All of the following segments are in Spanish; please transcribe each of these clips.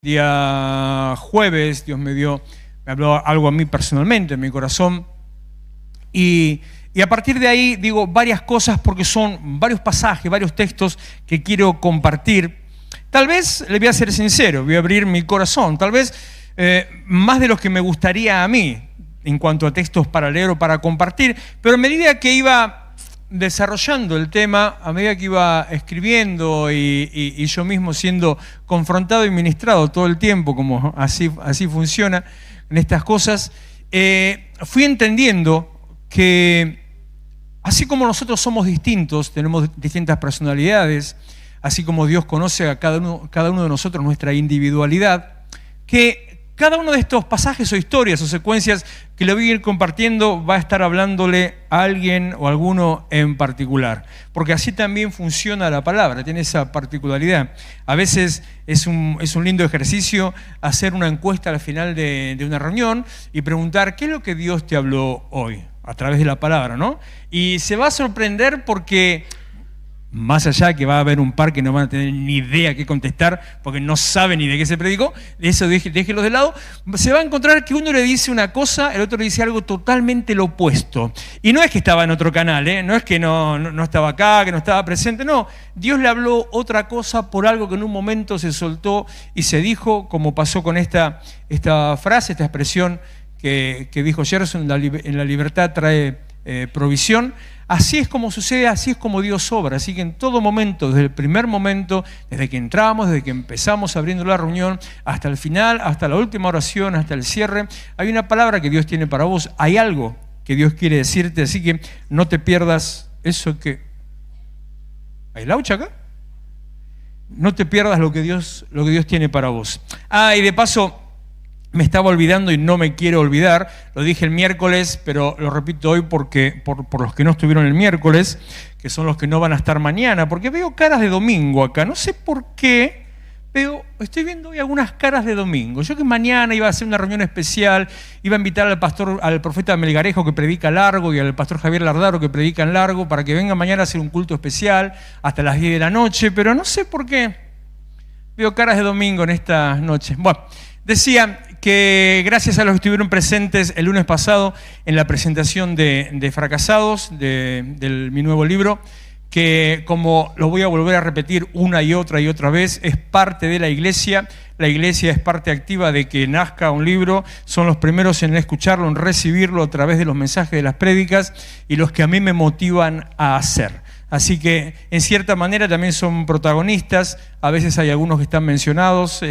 Día jueves, Dios me habló algo a mí personalmente, en mi corazón, y a partir de ahí digo varias cosas porque son varios pasajes, varios textos que quiero compartir. Tal vez, le voy a ser sincero, voy a abrir mi corazón, tal vez más de lo que me gustaría a mí en cuanto a textos para leer o para compartir, pero a medida que iba desarrollando el tema, a medida que iba escribiendo y yo mismo siendo confrontado y ministrado todo el tiempo, como así funciona en estas cosas, fui entendiendo que así como nosotros somos distintos, tenemos distintas personalidades, así como Dios conoce a cada uno de nosotros nuestra individualidad, que cada uno de estos pasajes o historias o secuencias que le voy a ir compartiendo va a estar hablándole a alguien o a alguno en particular. Porque así también funciona la palabra, tiene esa particularidad. A veces es un lindo ejercicio hacer una encuesta al final de una reunión y preguntar ¿qué es lo que Dios te habló hoy? A través de la palabra, ¿no? Y se va a sorprender porque más allá que va a haber un par que no van a tener ni idea qué contestar porque no saben ni de qué se predicó, eso déjenlos de lado, se va a encontrar que uno le dice una cosa, el otro le dice algo totalmente lo opuesto. Y no es que estaba en otro canal, no es que no estaba acá, que no estaba presente, no. Dios le habló otra cosa por algo que en un momento se soltó y se dijo, como pasó con esta frase, esta expresión que dijo Gerson, en la libertad trae provisión. Así es como sucede, así es como Dios obra. Así que en todo momento, desde el primer momento, desde que entramos, desde que empezamos abriendo la reunión, hasta el final, hasta la última oración, hasta el cierre, hay una palabra que Dios tiene para vos. Hay algo que Dios quiere decirte, así que no te pierdas eso que... ¿Hay laucha acá? No te pierdas lo que Dios tiene para vos. Y de paso... me estaba olvidando y no me quiero olvidar, lo dije el miércoles, pero lo repito hoy porque por los que no estuvieron el miércoles, que son los que no van a estar mañana, porque veo caras de domingo acá, no sé por qué, estoy viendo hoy algunas caras de domingo. Yo que mañana iba a hacer una reunión especial, iba a invitar al profeta Melgarejo que predica largo y al pastor Javier Lardaro que predica en largo, para que vengan mañana a hacer un culto especial hasta las 10 de la noche, pero no sé por qué veo caras de domingo en esta noche. Bueno, decía que gracias a los que estuvieron presentes el lunes pasado en la presentación de Fracasados, de mi nuevo libro, que como lo voy a volver a repetir una y otra vez, es parte de la iglesia es parte activa de que nazca un libro, son los primeros en escucharlo, en recibirlo a través de los mensajes de las prédicas y los que a mí me motivan a hacer. Así que, en cierta manera, también son protagonistas. A veces hay algunos que están mencionados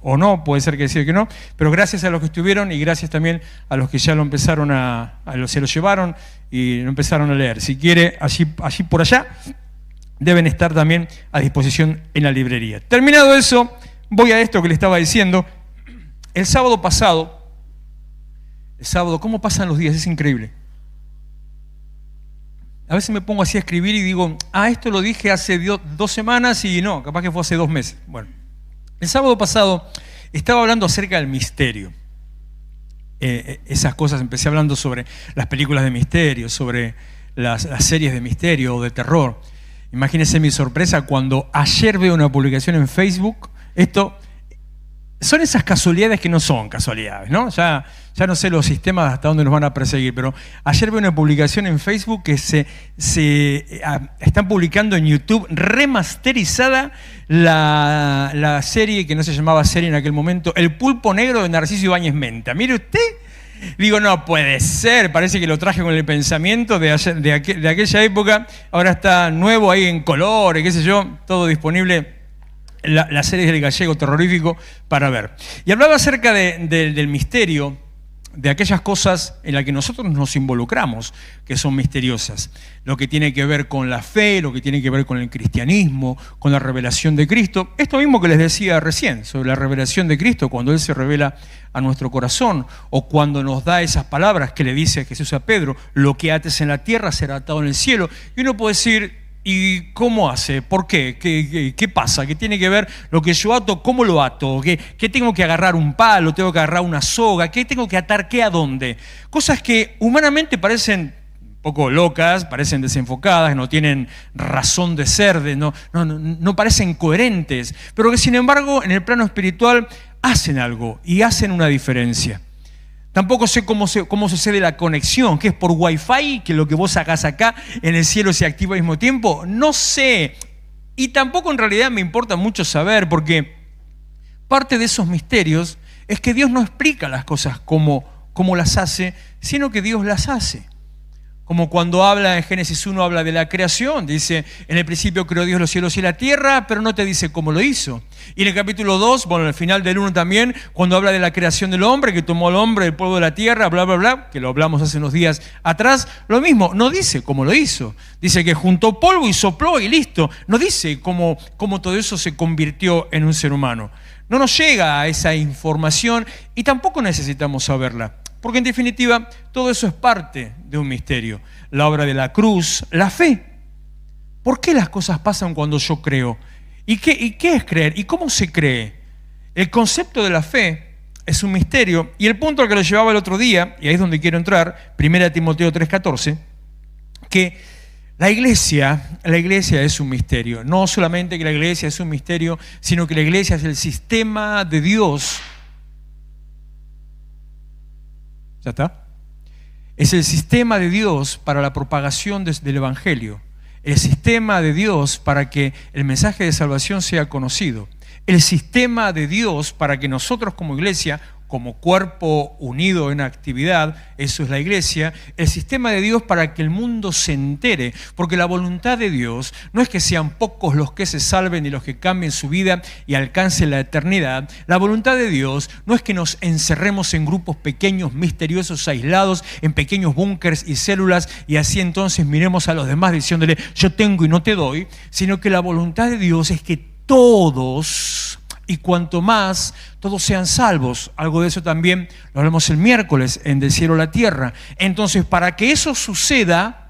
o no, puede ser que sí o que no. Pero gracias a los que estuvieron y gracias también a los que ya lo empezaron se lo llevaron y lo empezaron a leer. Si quiere, allí por allá, deben estar también a disposición en la librería. Terminado eso, voy a esto que le estaba diciendo. El sábado pasado, ¿cómo pasan los días? Es increíble. A veces me pongo así a escribir y digo, esto lo dije hace 2 semanas y no, capaz que fue hace 2 meses. Bueno, el sábado pasado estaba hablando acerca del misterio. Esas cosas, empecé hablando sobre las películas de misterio, sobre las series de misterio o de terror. Imagínense mi sorpresa cuando ayer veo una publicación en Facebook. Son esas casualidades que no son casualidades, ¿no? Ya no sé los sistemas hasta dónde nos van a perseguir, pero ayer vi una publicación en Facebook que están publicando en YouTube remasterizada la serie que no se llamaba serie en aquel momento, El Pulpo Negro de Narciso Ibáñez Menta. Mire usted, digo, no puede ser, parece que lo traje con el pensamiento de aquella época, ahora está nuevo ahí en colores, qué sé yo, todo disponible. La serie del gallego terrorífico para ver. Y hablaba acerca del misterio, de aquellas cosas en las que nosotros nos involucramos, que son misteriosas. Lo que tiene que ver con la fe, lo que tiene que ver con el cristianismo, con la revelación de Cristo. Esto mismo que les decía recién, sobre la revelación de Cristo, cuando Él se revela a nuestro corazón, o cuando nos da esas palabras que le dice Jesús a Pedro, lo que ates en la tierra será atado en el cielo. Y uno puede decir, ¿y cómo hace? ¿Por qué? ¿Qué pasa? ¿Qué tiene que ver lo que yo ato? ¿Cómo lo ato? ¿Qué tengo que agarrar un palo? ¿Tengo que agarrar una soga? ¿Qué tengo que atar? ¿Qué a dónde? Cosas que humanamente parecen poco locas, parecen desenfocadas, no tienen razón de ser, no parecen coherentes, pero que sin embargo en el plano espiritual hacen algo y hacen una diferencia. Tampoco sé cómo sucede la conexión, que es por Wi-Fi, que lo que vos sacás acá en el cielo se activa al mismo tiempo. No sé, y tampoco en realidad me importa mucho saber, porque parte de esos misterios es que Dios no explica las cosas como las hace, sino que Dios las hace. Como cuando habla en Génesis 1, habla de la creación, dice, en el principio creó Dios los cielos y la tierra, pero no te dice cómo lo hizo. Y en el capítulo 2, bueno, al final del 1 también, cuando habla de la creación del hombre, que tomó al hombre del polvo de la tierra, bla, bla, bla, que lo hablamos hace unos días atrás, lo mismo, no dice cómo lo hizo. Dice que juntó polvo y sopló y listo. No dice cómo todo eso se convirtió en un ser humano. No nos llega a esa información y tampoco necesitamos saberla. Porque en definitiva todo eso es parte de un misterio. La obra de la cruz, la fe. ¿Por qué las cosas pasan cuando yo creo? ¿Y qué es creer? ¿Y cómo se cree? El concepto de la fe es un misterio. Y el punto al que lo llevaba el otro día, y ahí es donde quiero entrar, 1 Timoteo 3:14, que la iglesia es un misterio. No solamente que la iglesia es un misterio, sino que la iglesia es el sistema de Dios. ¿Ya está? Es el sistema de Dios para la propagación del Evangelio. El sistema de Dios para que el mensaje de salvación sea conocido. El sistema de Dios para que nosotros como iglesia, como cuerpo unido en actividad, eso es la iglesia, el sistema de Dios para que el mundo se entere, porque la voluntad de Dios no es que sean pocos los que se salven y los que cambien su vida y alcancen la eternidad. La voluntad de Dios no es que nos encerremos en grupos pequeños, misteriosos, aislados, en pequeños búnkers y células, y así entonces miremos a los demás diciéndole yo tengo y no te doy, sino que la voluntad de Dios es que todos, y cuanto más, todos sean salvos. Algo de eso también lo hablamos el miércoles en Del Cielo a la Tierra. Entonces, para que eso suceda,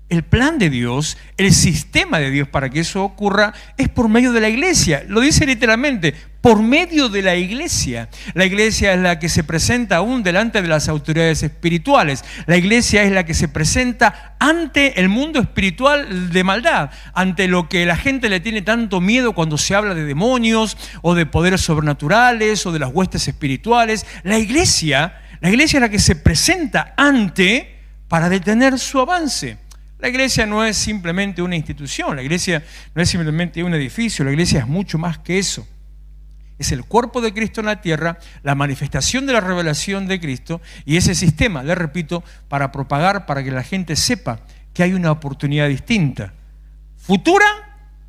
el plan de Dios, el sistema de Dios para que eso ocurra, es por medio de la iglesia. Lo dice literalmente, por medio de la iglesia. La iglesia es la que se presenta aún delante de las autoridades espirituales. La iglesia es la que se presenta ante el mundo espiritual de maldad, ante lo que la gente le tiene tanto miedo cuando se habla de demonios o de poderes sobrenaturales o de las huestes espirituales. La iglesia es la que se presenta ante para detener su avance. La iglesia no es simplemente una institución, la iglesia no es simplemente un edificio, la iglesia es mucho más que eso. Es el cuerpo de Cristo en la tierra, la manifestación de la revelación de Cristo y ese sistema, le repito, para propagar, para que la gente sepa que hay una oportunidad distinta. Futura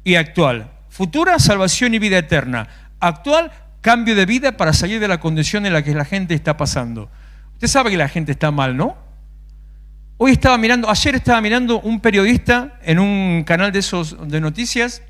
y actual. Futura, salvación y vida eterna. Actual, cambio de vida para salir de la condición en la que la gente está pasando. Usted sabe que la gente está mal, ¿no? Ayer estaba mirando un periodista en un canal de esos de noticias,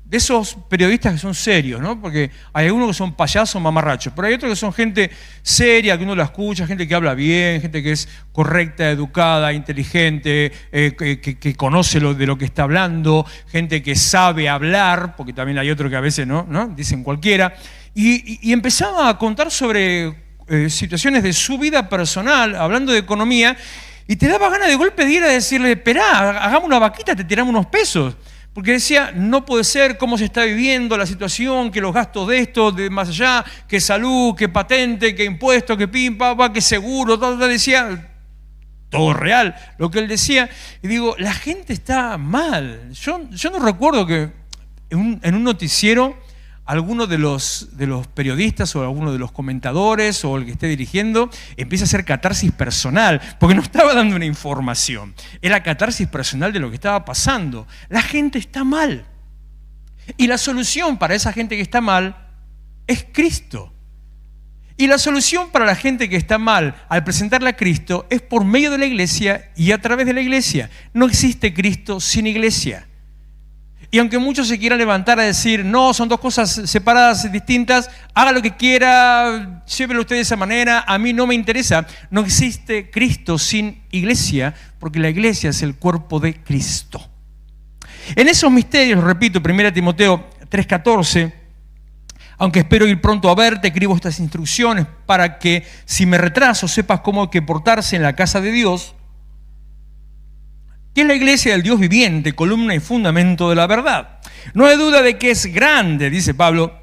de esos periodistas que son serios, ¿no? Porque hay algunos que son payasos, mamarrachos, pero hay otros que son gente seria, que uno la escucha, gente que habla bien, gente que es correcta, educada, inteligente, que conoce de lo que está hablando, gente que sabe hablar, porque también hay otros que a veces no dicen cualquiera, y empezaba a contar sobre situaciones de su vida personal, hablando de economía. Y te daba ganas de golpe de ir a decirle, esperá, hagamos una vaquita, te tiramos unos pesos. Porque decía, no puede ser cómo se está viviendo la situación, que los gastos de esto, de más allá, que salud, que patente, que impuestos, que pim, pa, que seguro, todo, decía, todo real, lo que él decía. Y digo, la gente está mal. Yo no recuerdo que en un noticiero alguno de los periodistas o alguno de los comentadores o el que esté dirigiendo empieza a hacer catarsis personal, porque no estaba dando una información, era catarsis personal de lo que estaba pasando. La gente está mal. Y la solución para esa gente que está mal es Cristo. Y la solución para la gente que está mal al presentarla a Cristo es por medio de la iglesia y a través de la iglesia. No existe Cristo sin iglesia. Y aunque muchos se quieran levantar a decir, no, son dos cosas separadas, distintas, haga lo que quiera, llévelo usted de esa manera, a mí no me interesa. No existe Cristo sin iglesia, porque la iglesia es el cuerpo de Cristo. En esos misterios, repito, 1 Timoteo 3:14, aunque espero ir pronto a verte, escribo estas instrucciones para que si me retraso sepas cómo hay que portarse en la casa de Dios, que es la iglesia del Dios viviente, columna y fundamento de la verdad. No hay duda de que es grande, dice Pablo,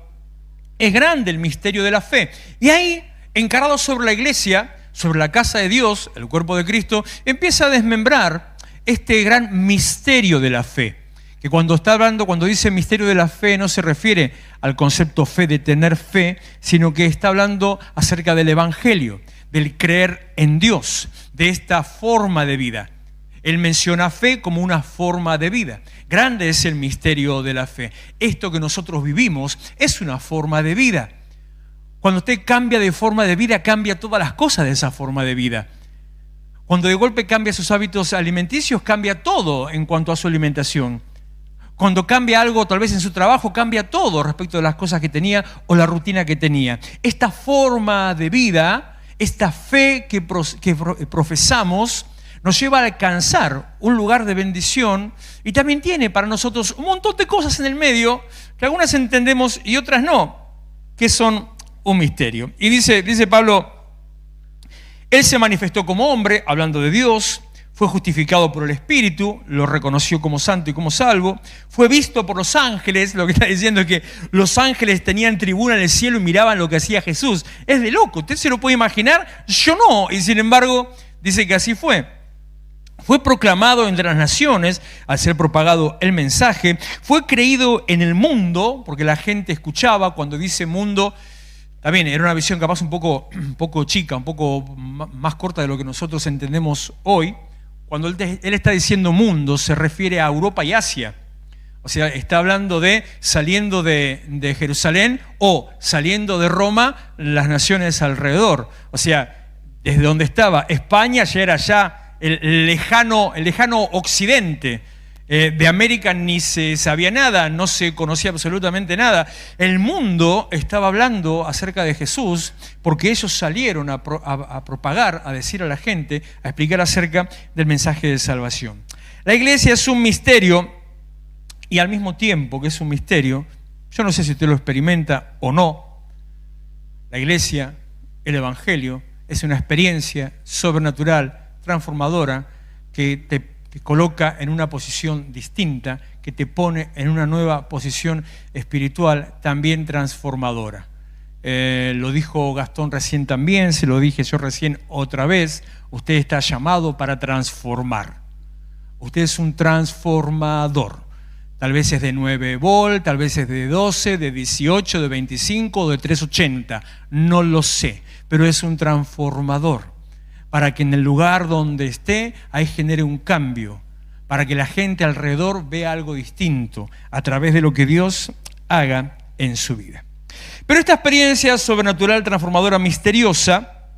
es grande el misterio de la fe. Y ahí, encarado sobre la iglesia, sobre la casa de Dios, el cuerpo de Cristo, empieza a desmembrar este gran misterio de la fe. Que cuando dice misterio de la fe, no se refiere al concepto fe de tener fe, sino que está hablando acerca del evangelio, del creer en Dios, de esta forma de vida. Él menciona fe como una forma de vida. Grande es el misterio de la fe. Esto que nosotros vivimos es una forma de vida. Cuando usted cambia de forma de vida, cambia todas las cosas de esa forma de vida. Cuando de golpe cambia sus hábitos alimenticios, cambia todo en cuanto a su alimentación. Cuando cambia algo, tal vez en su trabajo, cambia todo respecto de las cosas que tenía o la rutina que tenía. Esta forma de vida, esta fe que profesamos, nos lleva a alcanzar un lugar de bendición y también tiene para nosotros un montón de cosas en el medio que algunas entendemos y otras no, que son un misterio. Y dice Pablo, Él se manifestó como hombre, hablando de Dios, fue justificado por el Espíritu, lo reconoció como santo y como salvo, fue visto por los ángeles. Lo que está diciendo es que los ángeles tenían tribuna en el cielo y miraban lo que hacía Jesús. Es de loco, ¿usted se lo puede imaginar? Yo no, y sin embargo dice que así fue. Fue proclamado entre las naciones al ser propagado el mensaje, fue creído en el mundo, porque la gente escuchaba. Cuando dice mundo, también era una visión capaz un poco chica, un poco más corta de lo que nosotros entendemos hoy. Cuando él está diciendo mundo, se refiere a Europa y Asia. O sea, está hablando de saliendo de Jerusalén o saliendo de Roma, las naciones alrededor. O sea, desde donde estaba España, ya era el lejano occidente. De América ni se sabía nada, no se conocía absolutamente nada. El mundo estaba hablando acerca de Jesús porque ellos salieron a propagar, a decir a la gente, a explicar acerca del mensaje de salvación. La iglesia es un misterio y al mismo tiempo que es un misterio, yo no sé si usted lo experimenta o no, la iglesia, el evangelio, es una experiencia sobrenatural, transformadora, que te coloca en una posición distinta, que te pone en una nueva posición espiritual también transformadora. Lo dijo Gastón recién también, se lo dije yo recién otra vez, usted está llamado para transformar. Usted es un transformador. Tal vez es de 9 volt, tal vez es de 12, de 18, de 25 o de 380, no lo sé, pero es un transformador. Para que en el lugar donde esté, ahí genere un cambio, para que la gente alrededor vea algo distinto a través de lo que Dios haga en su vida. Pero esta experiencia sobrenatural, transformadora, misteriosa,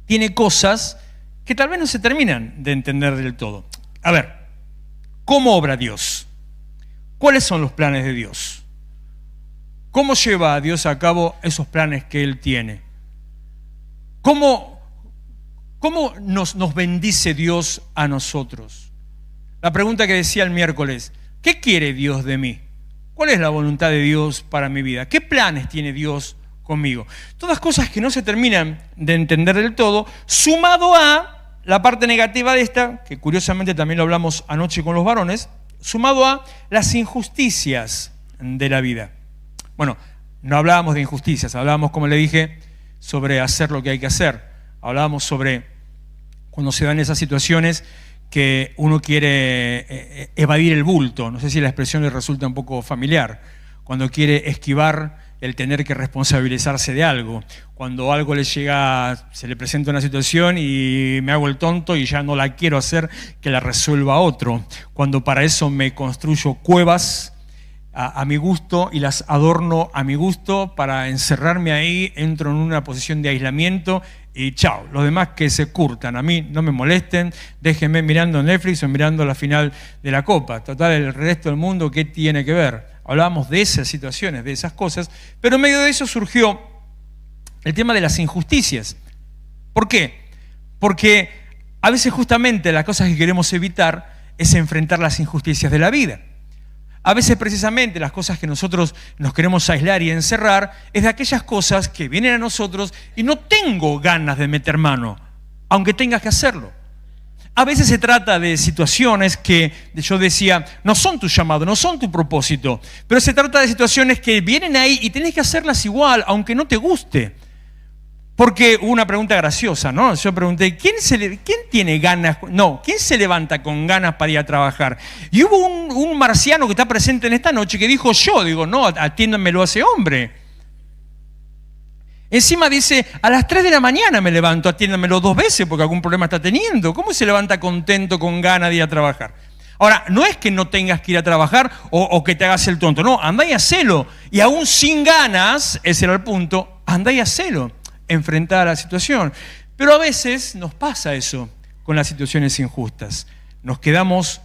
tiene cosas que tal vez no se terminan de entender del todo. A ver, ¿cómo obra Dios? ¿Cuáles son los planes de Dios? ¿Cómo lleva a Dios a cabo esos planes que Él tiene? ¿Cómo nos bendice Dios a nosotros? La pregunta que decía el miércoles, ¿qué quiere Dios de mí? ¿Cuál es la voluntad de Dios para mi vida? ¿Qué planes tiene Dios conmigo? Todas cosas que no se terminan de entender del todo, sumado a la parte negativa de esta, que curiosamente también lo hablamos anoche con los varones, sumado a las injusticias de la vida. Bueno, no hablábamos de injusticias, hablábamos, como le dije, sobre hacer lo que hay que hacer. Hablábamos sobre cuando se dan esas situaciones que uno quiere evadir el bulto. No sé si la expresión le resulta un poco familiar. Cuando quiere esquivar el tener que responsabilizarse de algo. Cuando algo le llega, se le presenta una situación y me hago el tonto y ya no la quiero hacer, que la resuelva otro. Cuando para eso me construyo cuevas a mi gusto y las adorno a mi gusto para encerrarme ahí, entro en una posición de aislamiento y chao, los demás que se curtan, a mí no me molesten, déjenme mirando Netflix o mirando la final de la Copa. Total, el resto del mundo, ¿qué tiene que ver? Hablábamos de esas situaciones, de esas cosas, pero en medio de eso surgió el tema de las injusticias. ¿Por qué? Porque a veces justamente las cosas que queremos evitar es enfrentar las injusticias de la vida. A veces precisamente las cosas que nosotros nos queremos aislar y encerrar es de aquellas cosas que vienen a nosotros y no tengo ganas de meter mano, aunque tengas que hacerlo. A veces se trata de situaciones que yo decía, no son tu llamado, no son tu propósito, pero se trata de situaciones que vienen ahí y tenés que hacerlas igual, aunque no te guste. Porque hubo una pregunta graciosa, ¿no? Yo pregunté, ¿quién tiene ganas? No, ¿quién se levanta con ganas para ir a trabajar? Y hubo un marciano que está presente en esta noche que dijo, yo, digo, no, atiéndanmelo a ese hombre. Encima dice, a las 3 de la mañana me levanto, atiéndamelo 2 veces porque algún problema está teniendo. ¿Cómo se levanta contento, con ganas de ir a trabajar? Ahora, no es que no tengas que ir a trabajar o que te hagas el tonto, no, andá y hacelo. Y aún sin ganas, ese era el punto, andá y hacelo, enfrentar la situación. Pero a veces nos pasa eso con las situaciones injustas. Nos quedamos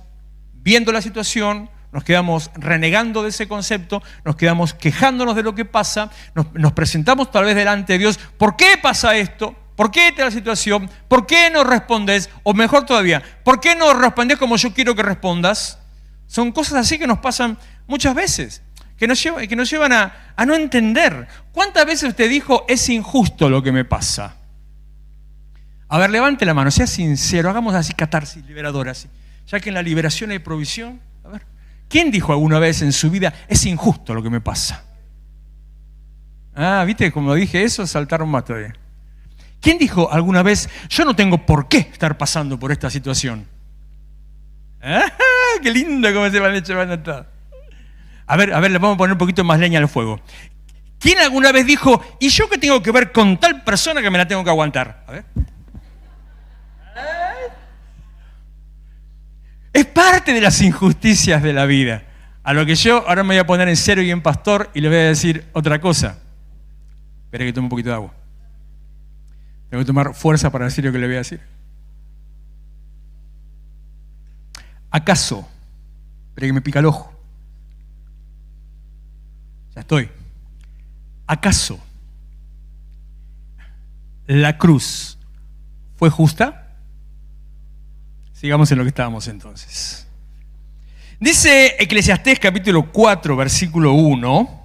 viendo la situación, nos quedamos renegando de ese concepto, nos quedamos quejándonos de lo que pasa, nos presentamos tal vez delante de Dios. ¿Por qué pasa esto? ¿Por qué esta la situación? ¿Por qué no respondes? O mejor todavía, ¿por qué no respondes como yo quiero que respondas? Son cosas así que nos pasan muchas veces, que nos llevan a no entender. ¿Cuántas veces usted dijo, es injusto lo que me pasa? A ver, levante la mano, sea sincero, hagamos así catarsis liberadora, así. Ya que en la liberación hay provisión. A ver. ¿Quién dijo alguna vez en su vida, es injusto lo que me pasa? Ah, ¿viste? Como dije eso, saltaron más todavía. ¿Quién dijo alguna vez, yo no tengo por qué estar pasando por esta situación? ¡Ah, qué lindo cómo se van a todo! A ver, le vamos a poner un poquito más leña al fuego. ¿Quién alguna vez dijo, y yo qué tengo que ver con tal persona que me la tengo que aguantar? A ver. Es parte de las injusticias de la vida. A lo que yo ahora me voy a poner en serio y en pastor y le voy a decir otra cosa. Espera que tome un poquito de agua. Tengo que tomar fuerza para decir lo que le voy a decir. ¿Acaso? Espera que me pica el ojo. Ya estoy. ¿Acaso la cruz fue justa? Sigamos en lo que estábamos entonces. Dice Eclesiastés capítulo 4, versículo 1.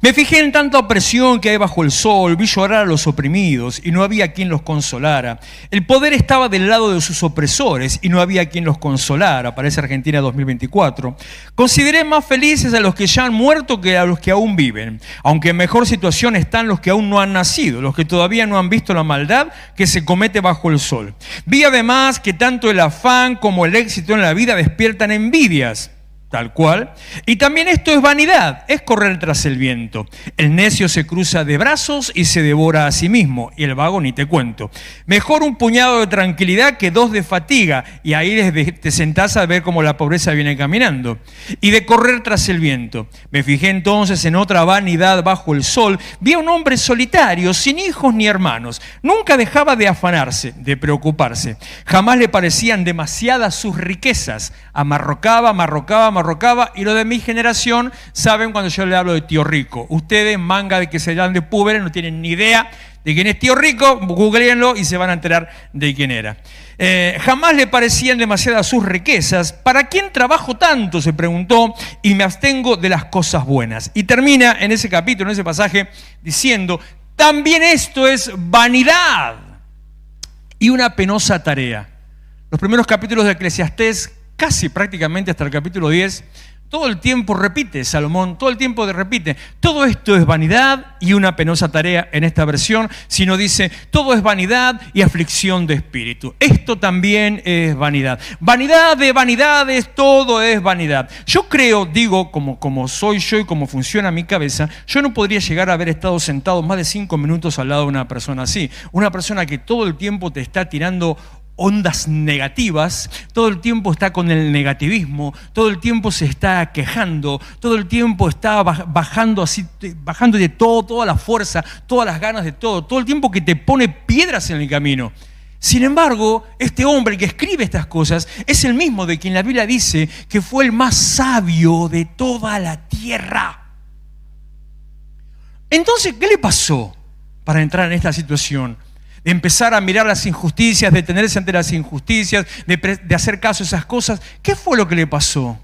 Me fijé en tanta opresión que hay bajo el sol, vi llorar a los oprimidos y no había quien los consolara. El poder estaba del lado de sus opresores y no había quien los consolara. Parece Argentina 2024. Consideré más felices a los que ya han muerto que a los que aún viven. Aunque en mejor situación están los que aún no han nacido, los que todavía no han visto la maldad que se comete bajo el sol. Vi además que tanto el afán como el éxito en la vida despiertan envidias. Tal cual. Y también esto es vanidad, es correr tras el viento. El necio se cruza de brazos y se devora a sí mismo, y el vago ni te cuento. Mejor un puñado de tranquilidad que 2 de fatiga, y ahí te sentás a ver cómo la pobreza viene caminando. Y de correr tras el viento. Me fijé entonces en otra vanidad bajo el sol. Vi a un hombre solitario, sin hijos ni hermanos. Nunca dejaba de afanarse, de preocuparse. Jamás le parecían demasiadas sus riquezas. Amarrocaba, y lo de mi generación saben cuando yo le hablo de tío rico. Ustedes, manga de que se dan de púberes, no tienen ni idea de quién es tío rico, googleenlo y se van a enterar de quién era. Jamás le parecían demasiadas sus riquezas. ¿Para quién trabajo tanto?, se preguntó, y me abstengo de las cosas buenas. Y termina en ese capítulo, en ese pasaje, diciendo, también esto es vanidad y una penosa tarea. Los primeros capítulos de Eclesiastés, casi prácticamente hasta el capítulo 10, todo el tiempo repite, Salomón, todo el tiempo repite, todo esto es vanidad y una penosa tarea en esta versión, sino dice, todo es vanidad y aflicción de espíritu. Esto también es vanidad. Vanidad de vanidades, todo es vanidad. Yo creo, digo, como soy yo y como funciona mi cabeza, yo no podría llegar a haber estado sentado más de 5 minutos al lado de una persona así. Una persona que todo el tiempo te está tirando ondas negativas, todo el tiempo está con el negativismo, todo el tiempo se está quejando, todo el tiempo está bajando de todo, toda la fuerza, todas las ganas de todo el tiempo que te pone piedras en el camino. Sin embargo, este hombre que escribe estas cosas es el mismo de quien la Biblia dice que fue el más sabio de toda la tierra. Entonces, ¿qué le pasó para entrar en esta situación? De empezar a mirar las injusticias, de detenerse ante las injusticias, de hacer caso a esas cosas. ¿Qué fue lo que le pasó?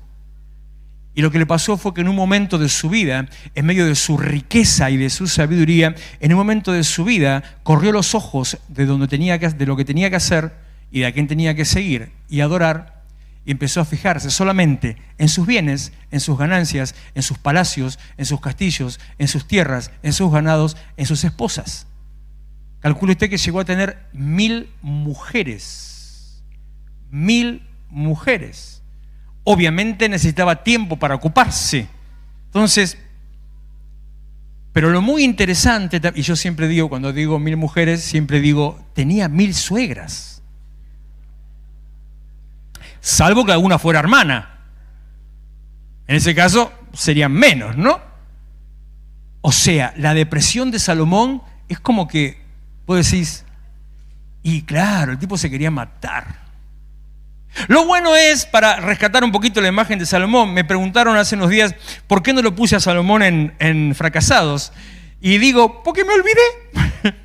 Y lo que le pasó fue que en un momento de su vida, en medio de su riqueza y de su sabiduría, en un momento de su vida corrió los ojos de lo que tenía que hacer y de a quién tenía que seguir y adorar, y empezó a fijarse solamente en sus bienes, en sus ganancias, en sus palacios, en sus castillos, en sus tierras, en sus ganados, en sus esposas. Calcule usted que llegó a tener 1000 mujeres. 1000 mujeres. Obviamente necesitaba tiempo para ocuparse. Entonces, pero lo muy interesante, y yo siempre digo, cuando digo 1000 mujeres, siempre digo, tenía 1000 suegras. Salvo que alguna fuera hermana. En ese caso serían menos, ¿no? O sea, la depresión de Salomón es como que vos decís, y claro, el tipo se quería matar. Lo bueno es, para rescatar un poquito la imagen de Salomón, me preguntaron hace unos días por qué no lo puse a Salomón en Fracasados. Y digo, porque me olvidé.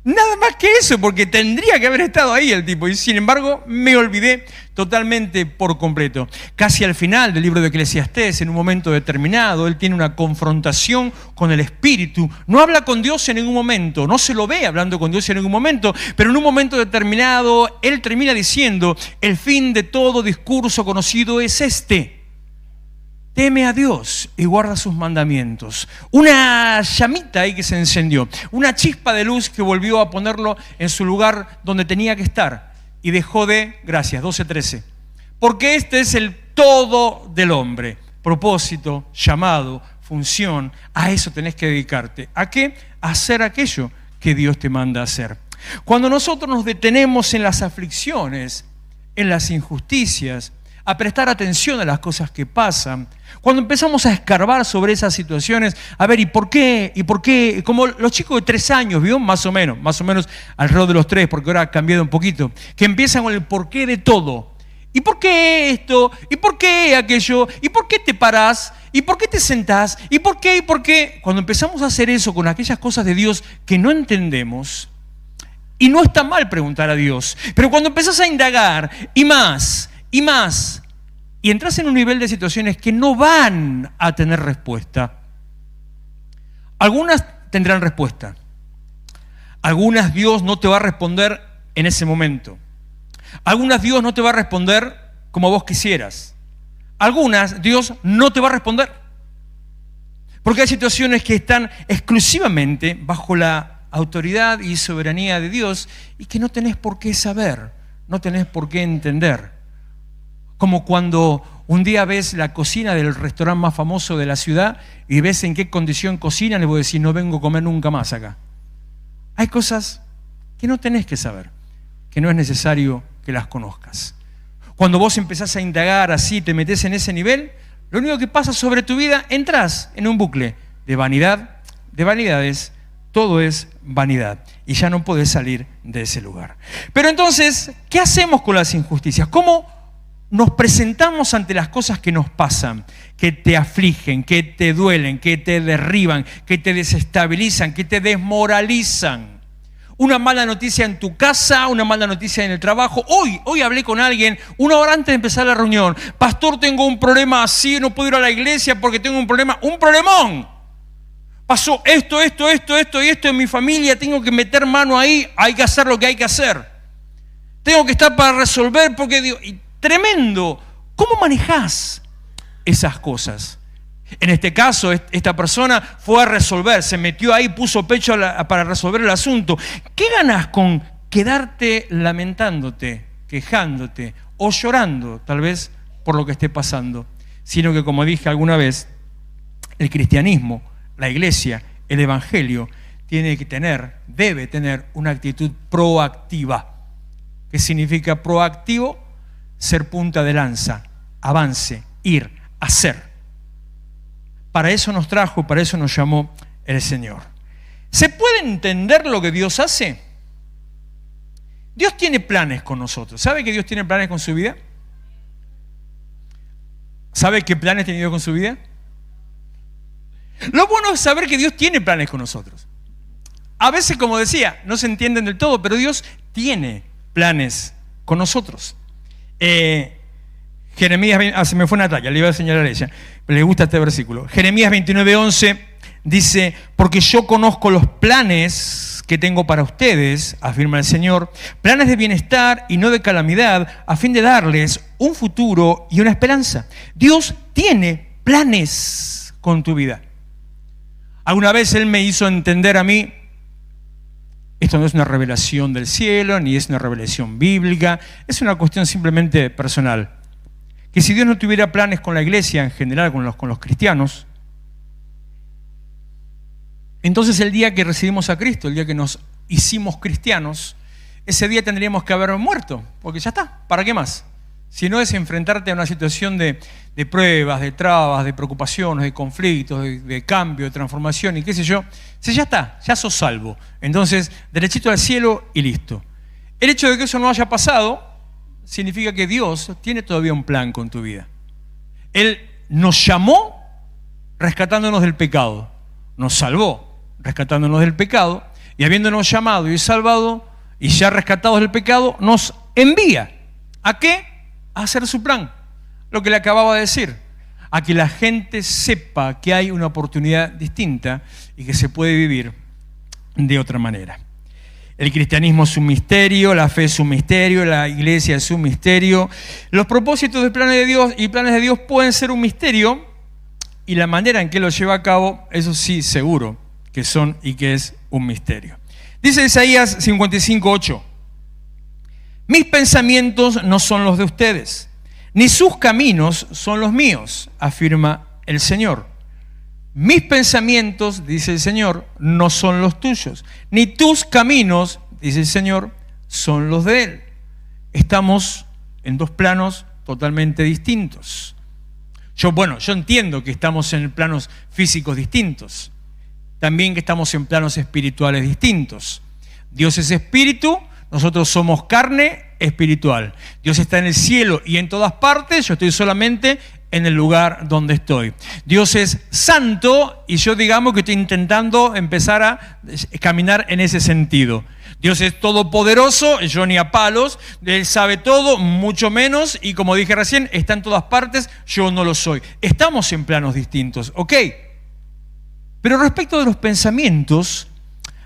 Nada más que eso, porque tendría que haber estado ahí el tipo. Y sin embargo, me olvidé totalmente por completo. Casi al final del libro de Eclesiastés, en un momento determinado, él tiene una confrontación con el Espíritu. No habla con Dios en ningún momento, no se lo ve hablando con Dios en ningún momento, pero en un momento determinado, él termina diciendo, el fin de todo discurso conocido es este: teme a Dios y guarda sus mandamientos. Una llamita ahí que se encendió, una chispa de luz que volvió a ponerlo en su lugar donde tenía que estar y dejó de, gracias, 12:13. Porque este es el todo del hombre. Propósito, llamado, función, a eso tenés que dedicarte. ¿A qué? A hacer aquello que Dios te manda a hacer. Cuando nosotros nos detenemos en las aflicciones, en las injusticias, a prestar atención a las cosas que pasan, cuando empezamos a escarbar sobre esas situaciones, a ver, ¿y por qué? ¿Y por qué? Como los chicos de 3 años, ¿vio? Más o menos alrededor de los 3, porque ahora ha cambiado un poquito, que empiezan con el porqué de todo. ¿Y por qué esto? ¿Y por qué aquello? ¿Y por qué te parás? ¿Y por qué te sentás? ¿Y por qué? ¿Y por qué? Cuando empezamos a hacer eso con aquellas cosas de Dios que no entendemos, y no está mal preguntar a Dios, pero cuando empezás a indagar, y más, y entras en un nivel de situaciones que no van a tener respuesta. Algunas tendrán respuesta. Algunas Dios no te va a responder en ese momento. Algunas Dios no te va a responder como vos quisieras. Algunas Dios no te va a responder. Porque hay situaciones que están exclusivamente bajo la autoridad y soberanía de Dios y que no tenés por qué saber, no tenés por qué entender. Como cuando un día ves la cocina del restaurante más famoso de la ciudad y ves en qué condición cocinan y vos decís, no vengo a comer nunca más acá. Hay cosas que no tenés que saber, que no es necesario que las conozcas. Cuando vos empezás a indagar así, te metés en ese nivel, lo único que pasa sobre tu vida, entras en un bucle de vanidad, de vanidades, todo es vanidad y ya no podés salir de ese lugar. Pero entonces, ¿qué hacemos con las injusticias? ¿Cómo nos presentamos ante las cosas que nos pasan, que te afligen, que te duelen, que te derriban, que te desestabilizan, que te desmoralizan? Una mala noticia en tu casa, una mala noticia en el trabajo. Hoy hablé con alguien 1 hora antes de empezar la reunión. Pastor, tengo un problema así, no puedo ir a la iglesia porque tengo un problema. ¡Un problemón! Pasó esto y esto en mi familia, tengo que meter mano ahí, hay que hacer lo que hay que hacer. Tengo que estar para resolver porque digo... Tremendo. ¿Cómo manejás esas cosas? En este caso, esta persona fue a resolver, se metió ahí, puso pecho para resolver el asunto. ¿Qué ganas con quedarte lamentándote, quejándote o llorando, tal vez, por lo que esté pasando? Sino que, como dije alguna vez, el cristianismo, la iglesia, el evangelio, debe tener una actitud proactiva. ¿Qué significa proactivo? Ser punta de lanza, avance, ir, hacer. Para eso nos trajo, para eso nos llamó el Señor. ¿Se puede entender lo que Dios hace? Dios tiene planes con nosotros. ¿Sabe que Dios tiene planes con su vida? ¿Sabe qué planes tiene Dios con su vida? Lo bueno es saber que Dios tiene planes con nosotros. A veces, como decía, no se entienden del todo, pero Dios tiene planes con nosotros. Jeremías, se me fue Natalia, le iba a señalar a ella, pero le gusta este versículo. Jeremías 29:11 dice, porque yo conozco los planes que tengo para ustedes, afirma el Señor, planes de bienestar y no de calamidad, a fin de darles un futuro y una esperanza. Dios tiene planes con tu vida. Alguna vez Él me hizo entender a mí, esto no es una revelación del cielo, ni es una revelación bíblica, es una cuestión simplemente personal, que si Dios no tuviera planes con la iglesia en general, con los cristianos, entonces el día que recibimos a Cristo, el día que nos hicimos cristianos, ese día tendríamos que haber muerto, porque ya está, ¿para qué más? Si no es enfrentarte a una situación de pruebas, de trabas, de preocupaciones, de conflictos, de cambio, de transformación y qué sé yo, si ya está, ya sos salvo. Entonces, derechito al cielo y listo. El hecho de que eso no haya pasado significa que Dios tiene todavía un plan con tu vida. Él nos llamó rescatándonos del pecado, nos salvó rescatándonos del pecado, y habiéndonos llamado y salvado y ya rescatados del pecado, nos envía. ¿A qué? A hacer su plan. Lo que le acababa de decir, a que la gente sepa que hay una oportunidad distinta y que se puede vivir de otra manera. El cristianismo es un misterio, la fe es un misterio, la iglesia es un misterio. Los propósitos de planes de Dios y planes de Dios pueden ser un misterio, y la manera en que lo lleva a cabo, eso sí, seguro que son y que es un misterio. Dice Isaías 55:8, mis pensamientos no son los de ustedes, ni sus caminos son los míos, afirma el Señor. Mis pensamientos, dice el Señor, no son los tuyos, ni tus caminos, dice el Señor, son los de Él. Estamos en dos planos totalmente distintos. Yo entiendo que estamos en planos físicos distintos, también que estamos en planos espirituales distintos. Dios es espíritu, nosotros somos carne espiritual. Dios está en el cielo y en todas partes, yo estoy solamente en el lugar donde estoy. Dios es santo y yo digamos que estoy intentando empezar a caminar en ese sentido. Dios es todopoderoso, yo ni a palos, Él sabe todo, mucho menos, y como dije recién, está en todas partes, yo no lo soy. Estamos en planos distintos, ¿ok? Pero respecto de los pensamientos,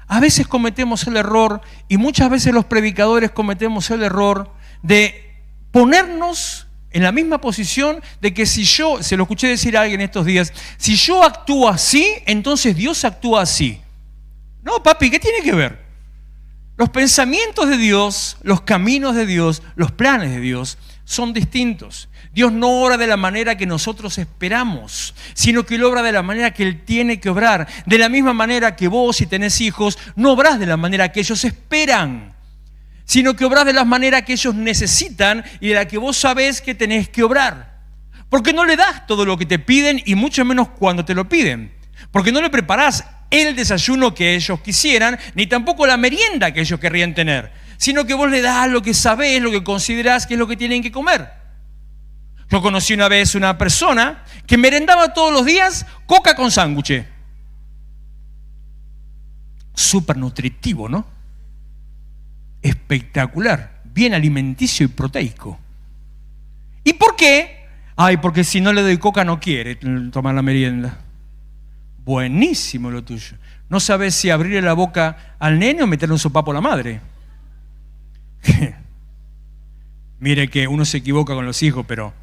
a veces cometemos el error, y muchas veces los predicadores cometemos el error de ponernos en la misma posición de que si yo, se lo escuché decir a alguien estos días, si yo actúo así, entonces Dios actúa así. No, papi, ¿qué tiene que ver? Los pensamientos de Dios, los caminos de Dios, los planes de Dios son distintos. Dios no obra de la manera que nosotros esperamos, sino que Él obra de la manera que Él tiene que obrar. De la misma manera que vos, si tenés hijos, no obrás de la manera que ellos esperan, sino que obrás de la manera que ellos necesitan y de la que vos sabés que tenés que obrar. Porque no le das todo lo que te piden y mucho menos cuando te lo piden. Porque no le preparás el desayuno que ellos quisieran, ni tampoco la merienda que ellos querrían tener, sino que vos le das lo que sabés, lo que considerás que es lo que tienen que comer. Yo conocí una vez una persona que merendaba todos los días coca con sándwich. Súper nutritivo, ¿no? Espectacular, bien alimenticio y proteico. ¿Y por qué? Porque si no le doy coca no quiere tomar la merienda. Buenísimo lo tuyo. No sabes si abrirle la boca al nene o meterle un sopapo a la madre. Mire que uno se equivoca con los hijos, pero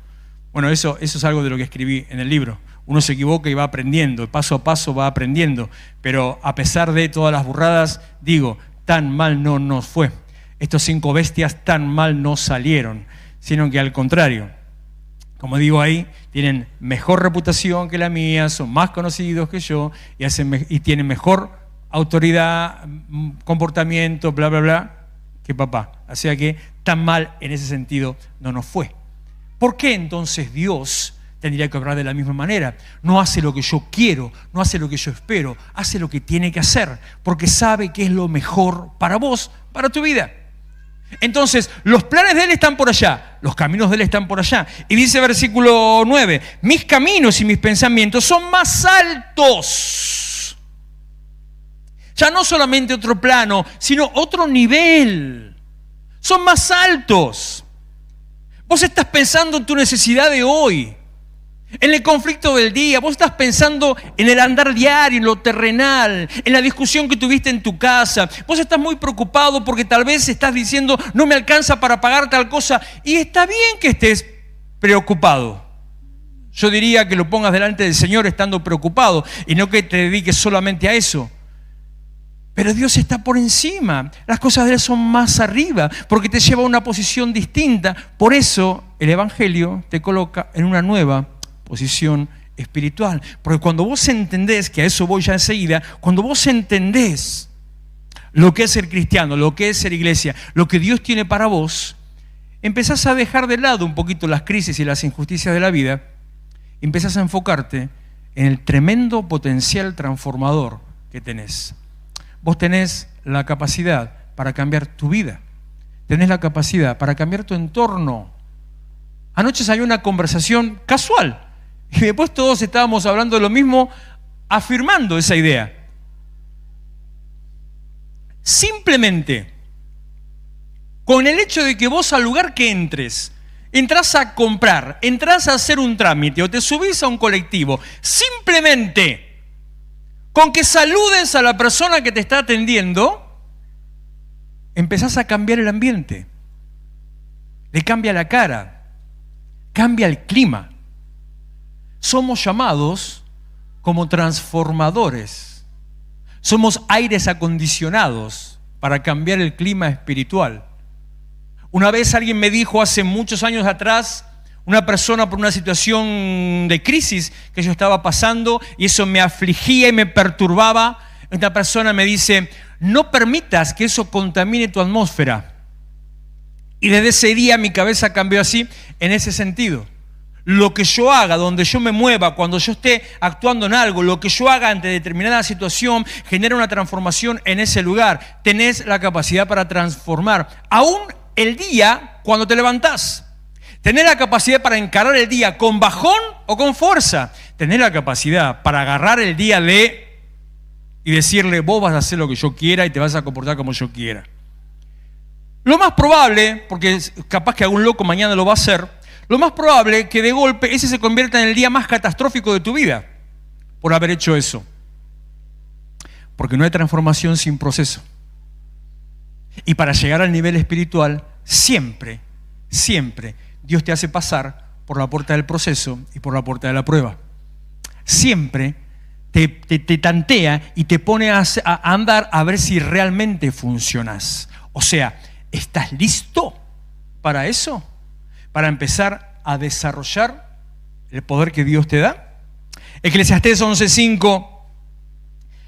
bueno, eso es algo de lo que escribí en el libro. Uno se equivoca y va aprendiendo, paso a paso va aprendiendo, pero a pesar de todas las burradas, digo, tan mal no nos fue. Estos 5 bestias tan mal no salieron, sino que al contrario, como digo ahí, tienen mejor reputación que la mía, son más conocidos que yo y tienen mejor autoridad, comportamiento, bla, bla, bla, que papá. O sea que tan mal en ese sentido no nos fue. ¿Por qué entonces Dios tendría que obrar de la misma manera? No hace lo que yo quiero, no hace lo que yo espero, hace lo que tiene que hacer, porque sabe que es lo mejor para vos, para tu vida. Entonces, los planes de Él están por allá, los caminos de Él están por allá. Y dice versículo 9, mis caminos y mis pensamientos son más altos. Ya no solamente otro plano, sino otro nivel. Son más altos. Vos estás pensando en tu necesidad de hoy. En el conflicto del día, vos estás pensando en el andar diario, en lo terrenal, en la discusión que tuviste en tu casa. Vos estás muy preocupado porque tal vez estás diciendo, no me alcanza para pagar tal cosa. Y está bien que estés preocupado. Yo diría que lo pongas delante del Señor estando preocupado y no que te dediques solamente a eso. Pero Dios está por encima. Las cosas de Él son más arriba porque te lleva a una posición distinta. Por eso el Evangelio te coloca en una nueva posición espiritual. Porque cuando vos entendés, que a eso voy ya enseguida, cuando vos entendés lo que es ser cristiano, lo que es ser iglesia, lo que Dios tiene para vos, empezás a dejar de lado un poquito las crisis y las injusticias de la vida, empezás a enfocarte en el tremendo potencial transformador que tenés. Vos tenés la capacidad para cambiar tu vida, tenés la capacidad para cambiar tu entorno. Anoche salió una conversación casual y después todos estábamos hablando de lo mismo, afirmando esa idea. Simplemente, con el hecho de que vos al lugar que entres, entras a comprar, entras a hacer un trámite o te subís a un colectivo, simplemente con que saludes a la persona que te está atendiendo, empezás a cambiar el ambiente. Le cambia la cara, cambia el clima. Somos llamados como transformadores. Somos aires acondicionados para cambiar el clima espiritual. Una vez alguien me dijo hace muchos años atrás, una persona por una situación de crisis que yo estaba pasando y eso me afligía y me perturbaba. Esta persona me dice, no permitas que eso contamine tu atmósfera. Y desde ese día mi cabeza cambió así, en ese sentido. Lo que yo haga, donde yo me mueva, cuando yo esté actuando en algo, lo que yo haga ante determinada situación, genera una transformación en ese lugar. Tenés la capacidad para transformar. Aún el día cuando te levantás. Tenés la capacidad para encarar el día con bajón o con fuerza. Tenés la capacidad para agarrar el día y decirle, vos vas a hacer lo que yo quiera y te vas a comportar como yo quiera. Lo más probable, porque capaz que algún loco mañana lo va a hacer, lo más probable que de golpe ese se convierta en el día más catastrófico de tu vida por haber hecho eso. Porque no hay transformación sin proceso. Y para llegar al nivel espiritual, siempre Dios te hace pasar por la puerta del proceso y por la puerta de la prueba. Siempre te tantea y te pone a andar a ver si realmente funcionas. O sea, ¿estás listo para eso? Para empezar a desarrollar el poder que Dios te da. Eclesiastés 11:5.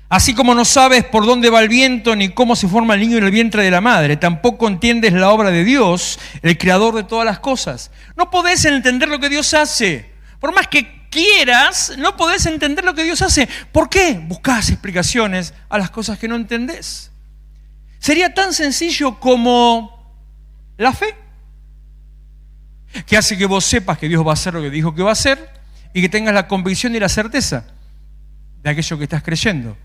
Así como no sabes por dónde va el viento ni cómo se forma el niño en el vientre de la madre, tampoco entiendes la obra de Dios, el creador de todas las cosas. No podés entender lo que Dios hace. Por más que quieras, no podés entender lo que Dios hace. ¿Por qué? Buscás explicaciones a las cosas que no entendés. Sería tan sencillo como la fe, que hace que vos sepas que Dios va a hacer lo que dijo que va a hacer y que tengas la convicción y la certeza de aquello que estás creyendo.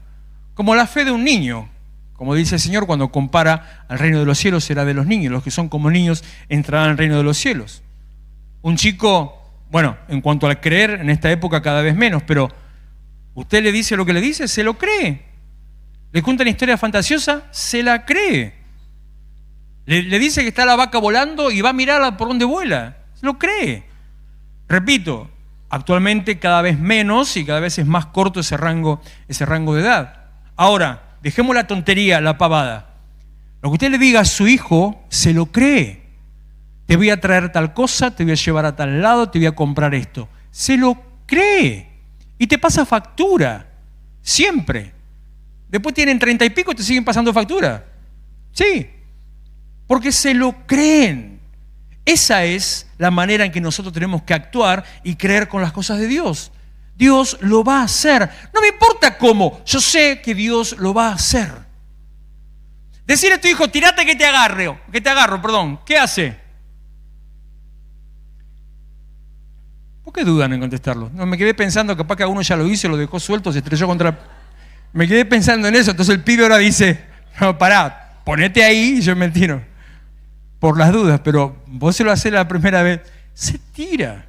Como la fe de un niño, como dice el Señor cuando compara al reino de los cielos será de los niños, los que son como niños entrarán al reino de los cielos. Un chico, bueno, en cuanto al creer, en esta época cada vez menos, pero usted le dice lo que le dice, se lo cree. Le cuenta una historia fantasiosa, se la cree. Le dice que está la vaca volando y va a mirar por dónde vuela, se lo cree. Repito, actualmente cada vez menos y cada vez es más corto ese rango de edad. Ahora, dejemos la tontería, la pavada. Lo que usted le diga a su hijo, se lo cree. Te voy a traer tal cosa, te voy a llevar a tal lado, te voy a comprar esto. Se lo cree. Y te pasa factura. Siempre. Después tienen 30 y pico y te siguen pasando factura. Sí. Porque se lo creen. Esa es la manera en que nosotros tenemos que actuar y creer con las cosas de Dios. Dios lo va a hacer. No me importa cómo, yo sé que Dios lo va a hacer. Decirle a tu hijo, tirate que te agarro, ¿qué hace? ¿Por qué dudan en contestarlo? No, me quedé pensando, capaz que alguno ya lo hizo, lo dejó suelto, se estrelló contra... Me quedé pensando en eso, entonces el pibe ahora dice, no, pará, ponete ahí y yo me tiro. Por las dudas, pero vos se lo hacés la primera vez, se tira.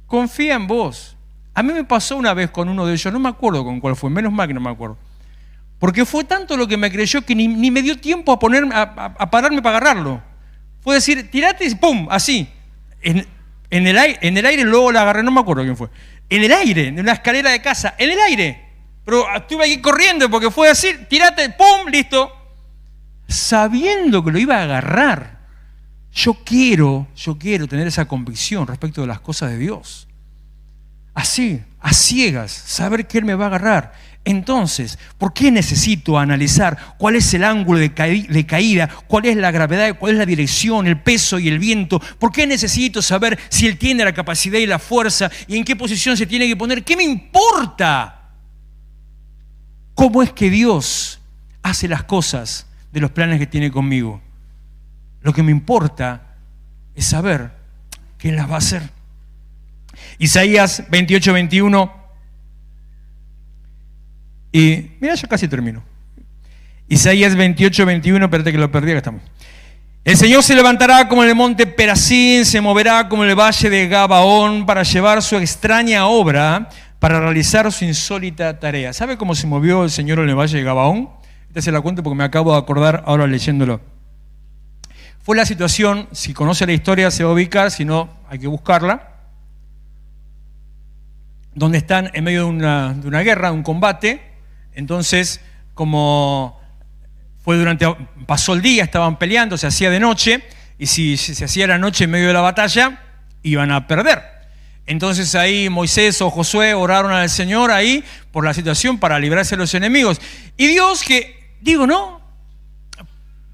confía en vos. A mí me pasó una vez con uno de ellos, no me acuerdo con cuál fue, menos mal que no me acuerdo. Porque fue tanto lo que me creyó que ni me dio tiempo a pararme para agarrarlo. Fue decir, tirate y ¡pum! Así. En el aire, luego la agarré, no me acuerdo quién fue. En el aire, en una escalera de casa, en el aire. Pero estuve aquí corriendo porque fue así, tirate, ¡pum! Listo. Sabiendo que lo iba a agarrar. Yo quiero tener esa convicción respecto de las cosas de Dios. Así, a ciegas, saber que Él me va a agarrar. Entonces, ¿por qué necesito analizar cuál es el ángulo de caída, cuál es la gravedad, cuál es la dirección, el peso y el viento? ¿Por qué necesito saber si Él tiene la capacidad y la fuerza y en qué posición se tiene que poner? ¿Qué me importa? ¿Cómo es que Dios hace las cosas de los planes que tiene conmigo? Lo que me importa es saber que Él las va a hacer. Isaías 28:21. Y mira, ya casi termino. Isaías 28:21, espérate que lo perdí, acá estamos. El Señor se levantará como en el monte Perazín, se moverá como en el valle de Gabaón para llevar su extraña obra, para realizar su insólita tarea. ¿Sabe cómo se movió el Señor en el valle de Gabaón? Esta se la cuento porque me acabo de acordar ahora leyéndolo. Fue la situación, si conoce la historia se va a ubicar, si no hay que buscarla, donde están en medio de una guerra, un combate. Entonces, como pasó el día, estaban peleando, se hacía de noche, y si se hacía la noche en medio de la batalla, iban a perder. Entonces ahí Moisés o Josué oraron al Señor ahí por la situación para librarse de los enemigos. Y Dios ¿no?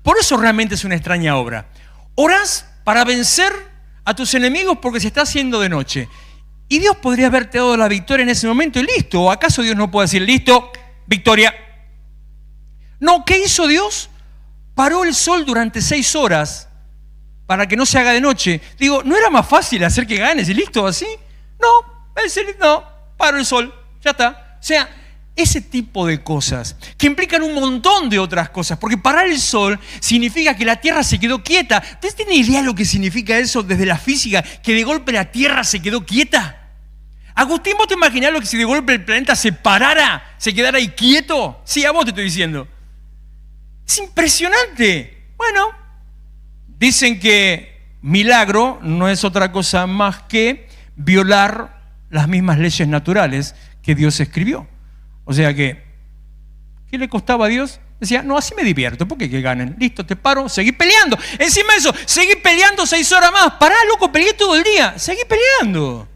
Por eso realmente es una extraña obra. Orás para vencer a tus enemigos porque se está haciendo de noche. Y Dios podría haberte dado la victoria en ese momento y listo. ¿O acaso Dios no puede decir, listo, victoria? No, ¿qué hizo Dios? Paró el sol durante 6 horas para que no se haga de noche. Digo, ¿no era más fácil hacer que ganes y listo así? No, paró el sol, ya está. O sea, ese tipo de cosas que implican un montón de otras cosas, porque parar el sol significa que la Tierra se quedó quieta. ¿Ustedes tienen idea de lo que significa eso desde la física? Que de golpe la Tierra se quedó quieta. Agustín, ¿vos te imaginás lo que si de golpe el planeta se parara, se quedara ahí quieto? Sí, a vos te estoy diciendo. Es impresionante. Bueno, dicen que milagro no es otra cosa más que violar las mismas leyes naturales que Dios escribió. O sea que, ¿qué le costaba a Dios? Decía, no, así me divierto, ¿por qué que ganen? Listo, te paro, seguí peleando. Encima de eso, seguí peleando 6 horas más. Pará, loco, peleé todo el día. Seguí peleando.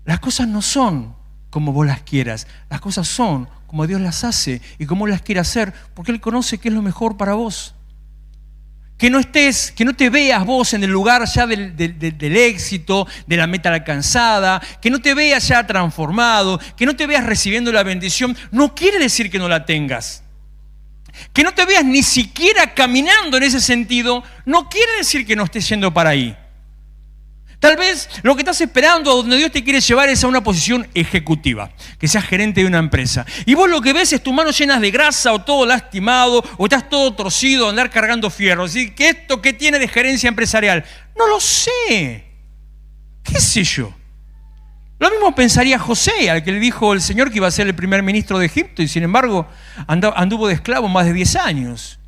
Las cosas no son como vos las quieras. Las cosas son como Dios las hace y como las quiere hacer, porque Él conoce qué es lo mejor para vos. Que no te veas vos en el lugar ya del éxito, de la meta alcanzada, que no te veas ya transformado, que no te veas recibiendo la bendición, no quiere decir que no la tengas. Que no te veas ni siquiera caminando en ese sentido, no quiere decir que no estés yendo para ahí. Tal vez lo que estás esperando, a donde Dios te quiere llevar, es a una posición ejecutiva, que seas gerente de una empresa. Y vos lo que ves es tus manos llenas de grasa, o todo lastimado, o estás todo torcido, andar cargando fierros. ¿Y qué esto qué tiene de gerencia empresarial? No lo sé. ¿Qué sé yo? Lo mismo pensaría José, al que le dijo el Señor que iba a ser el primer ministro de Egipto, y sin embargo anduvo de esclavo más de 10 años.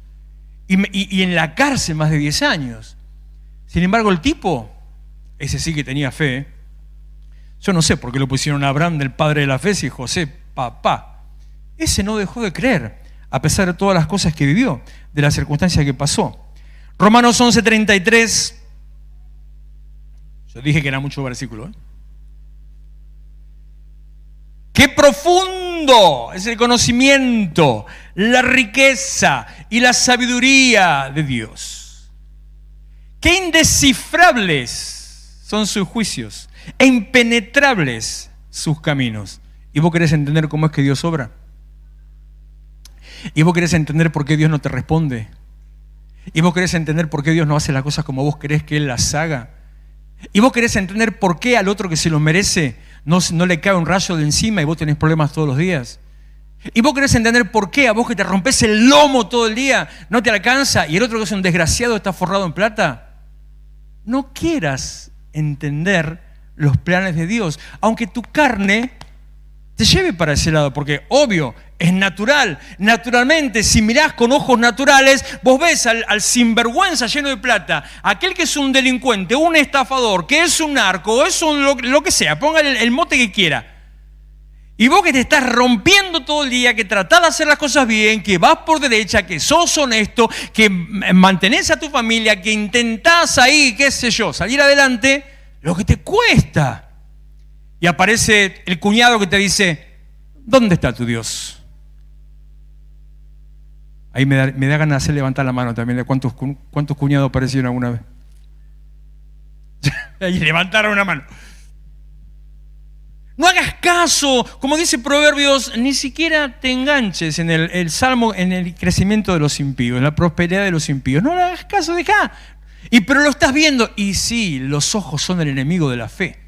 Y en la cárcel más de 10 años. Sin embargo, el tipo... ese sí que tenía fe. Yo no sé por qué lo pusieron a Abraham del padre de la fe si José, papá. Ese no dejó de creer, a pesar de todas las cosas que vivió, de las circunstancias que pasó. Romanos 11:33. Yo dije que era mucho versículo. ¡Qué profundo es el conocimiento, la riqueza y la sabiduría de Dios! ¡Qué indescifrables son sus juicios e impenetrables sus caminos! ¿Y vos querés entender cómo es que Dios obra? ¿Y vos querés entender por qué Dios no te responde? ¿Y vos querés entender por qué Dios no hace las cosas como vos querés que Él las haga? ¿Y vos querés entender por qué al otro que se lo merece no le cae un rayo de encima y vos tenés problemas todos los días? ¿Y vos querés entender por qué a vos que te rompes el lomo todo el día no te alcanza y el otro que es un desgraciado está forrado en plata? No quieras entender los planes de Dios. Aunque tu carne te lleve para ese lado, porque obvio, es natural. Naturalmente, si mirás con ojos naturales, vos ves al sinvergüenza lleno de plata, aquel que es un delincuente, un estafador, que es un narco, es lo que sea, póngale el mote que quiera. Y vos que te estás rompiendo todo el día, que tratás de hacer las cosas bien, que vas por derecha, que sos honesto, que mantenés a tu familia, que intentás ahí, qué sé yo, salir adelante, lo que te cuesta. Y aparece el cuñado que te dice, ¿dónde está tu Dios? Ahí me da ganas de hacer levantar la mano también de cuántos cuñados aparecieron alguna vez. Ahí levantaron una mano. No hagas caso, como dice Proverbios, ni siquiera te enganches en el salmo, en el crecimiento de los impíos, en la prosperidad de los impíos. No le hagas caso, deja. Pero lo estás viendo. Y sí, los ojos son el enemigo de la fe.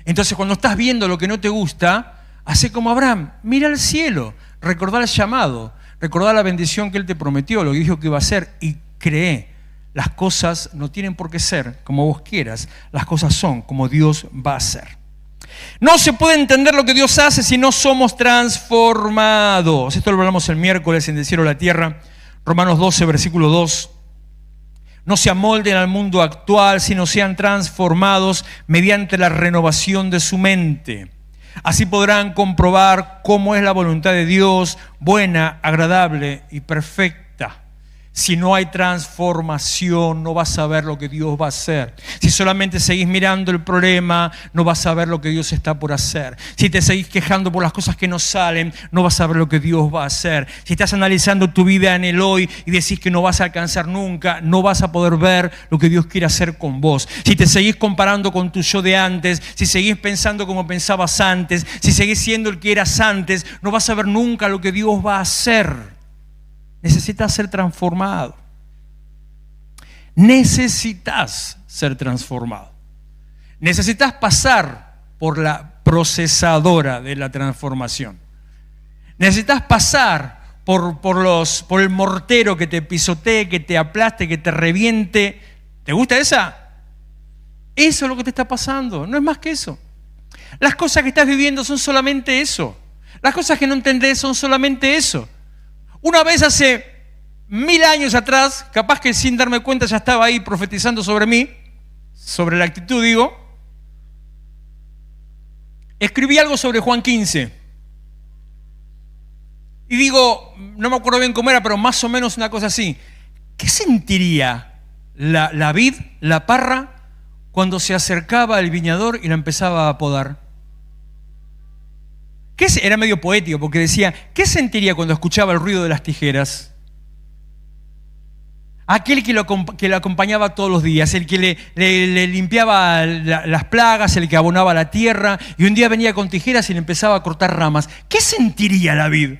Entonces, cuando estás viendo lo que no te gusta, hace como Abraham, mira al cielo, recordá el llamado, recordá la bendición que Él te prometió, lo que dijo que iba a hacer, y cree. Las cosas no tienen por qué ser como vos quieras, las cosas son como Dios va a hacer. No se puede entender lo que Dios hace si no somos transformados. Esto lo hablamos el miércoles en Del Cielo a la Tierra, Romanos 12, versículo 2. No se amolden al mundo actual, sino sean transformados mediante la renovación de su mente. Así podrán comprobar cómo es la voluntad de Dios, buena, agradable y perfecta. Si no hay transformación, no vas a ver lo que Dios va a hacer. Si solamente seguís mirando el problema, no vas a ver lo que Dios está por hacer. Si te seguís quejando por las cosas que no salen, no vas a ver lo que Dios va a hacer. Si estás analizando tu vida en el hoy y decís que no vas a alcanzar nunca, no vas a poder ver lo que Dios quiere hacer con vos. Si te seguís comparando con tu yo de antes, si seguís pensando como pensabas antes, si seguís siendo el que eras antes, no vas a ver nunca lo que Dios va a hacer. Necesitas ser transformado. Necesitas ser transformado. Necesitas pasar por la procesadora de la transformación. Necesitas pasar por el mortero que te pisotee, que te aplaste, que te reviente. ¿Te gusta esa? Eso es lo que te está pasando. No es más que eso. Las cosas que estás viviendo son solamente eso. Las cosas que no entendés son solamente eso. Una vez hace 1000 años atrás, capaz que sin darme cuenta ya estaba ahí profetizando sobre mí, sobre la actitud, digo, escribí algo sobre Juan 15. Y digo, no me acuerdo bien cómo era, pero más o menos una cosa así. ¿Qué sentiría la vid, la parra, cuando se acercaba al viñador y la empezaba a podar? Era medio poético porque decía, ¿qué sentiría cuando escuchaba el ruido de las tijeras? Aquel que lo acompañaba todos los días, el que le limpiaba las plagas, el que abonaba la tierra, y un día venía con tijeras y le empezaba a cortar ramas. ¿Qué sentiría la vid?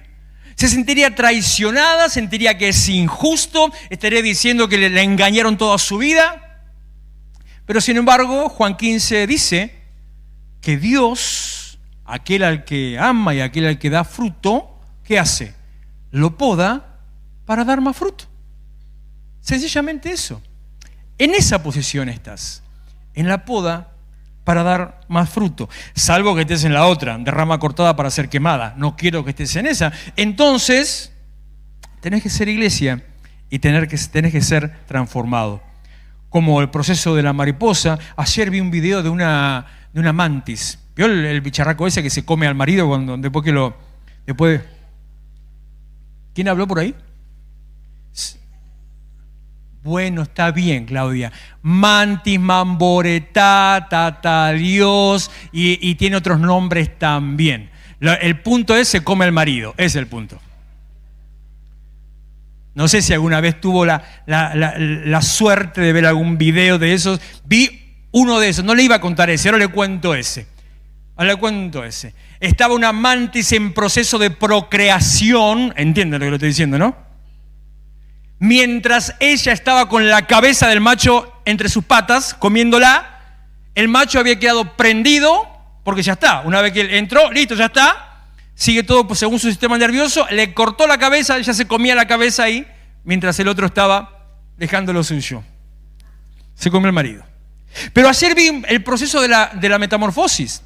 ¿Se sentiría traicionada? ¿Sentiría que es injusto? ¿Estaría diciendo que le engañaron toda su vida? Pero sin embargo, Juan 15 dice que Dios, aquel al que ama y aquel al que da fruto, ¿qué hace? Lo poda para dar más fruto. Sencillamente eso. En esa posición estás, en la poda para dar más fruto. Salvo que estés en la otra, de rama cortada para ser quemada. No quiero que estés en esa. Entonces, tenés que ser iglesia y tenés que ser transformado. Como el proceso de la mariposa. Ayer vi un video de una mantis. ¿Vio el bicharraco ese que se come al marido después? ¿Quién habló por ahí? Bueno, está bien, Claudia. Mantis, mamboretá, tatadios y tiene otros nombres también. El punto es, se come al marido. Ese es el punto. No sé si alguna vez tuvo la suerte de ver algún video de esos. Vi uno de esos. No le iba a contar ese, ahora le cuento ese. Estaba una mantis en proceso de procreación. ¿Entienden lo que le estoy diciendo, no? Mientras ella estaba con la cabeza del macho entre sus patas, comiéndola, el macho había quedado prendido, porque ya está. Una vez que él entró, listo, ya está. Sigue todo según su sistema nervioso. Le cortó la cabeza, ella se comía la cabeza ahí, mientras el otro estaba dejando lo suyo. Se comió el marido. Pero ayer vi el proceso de la metamorfosis.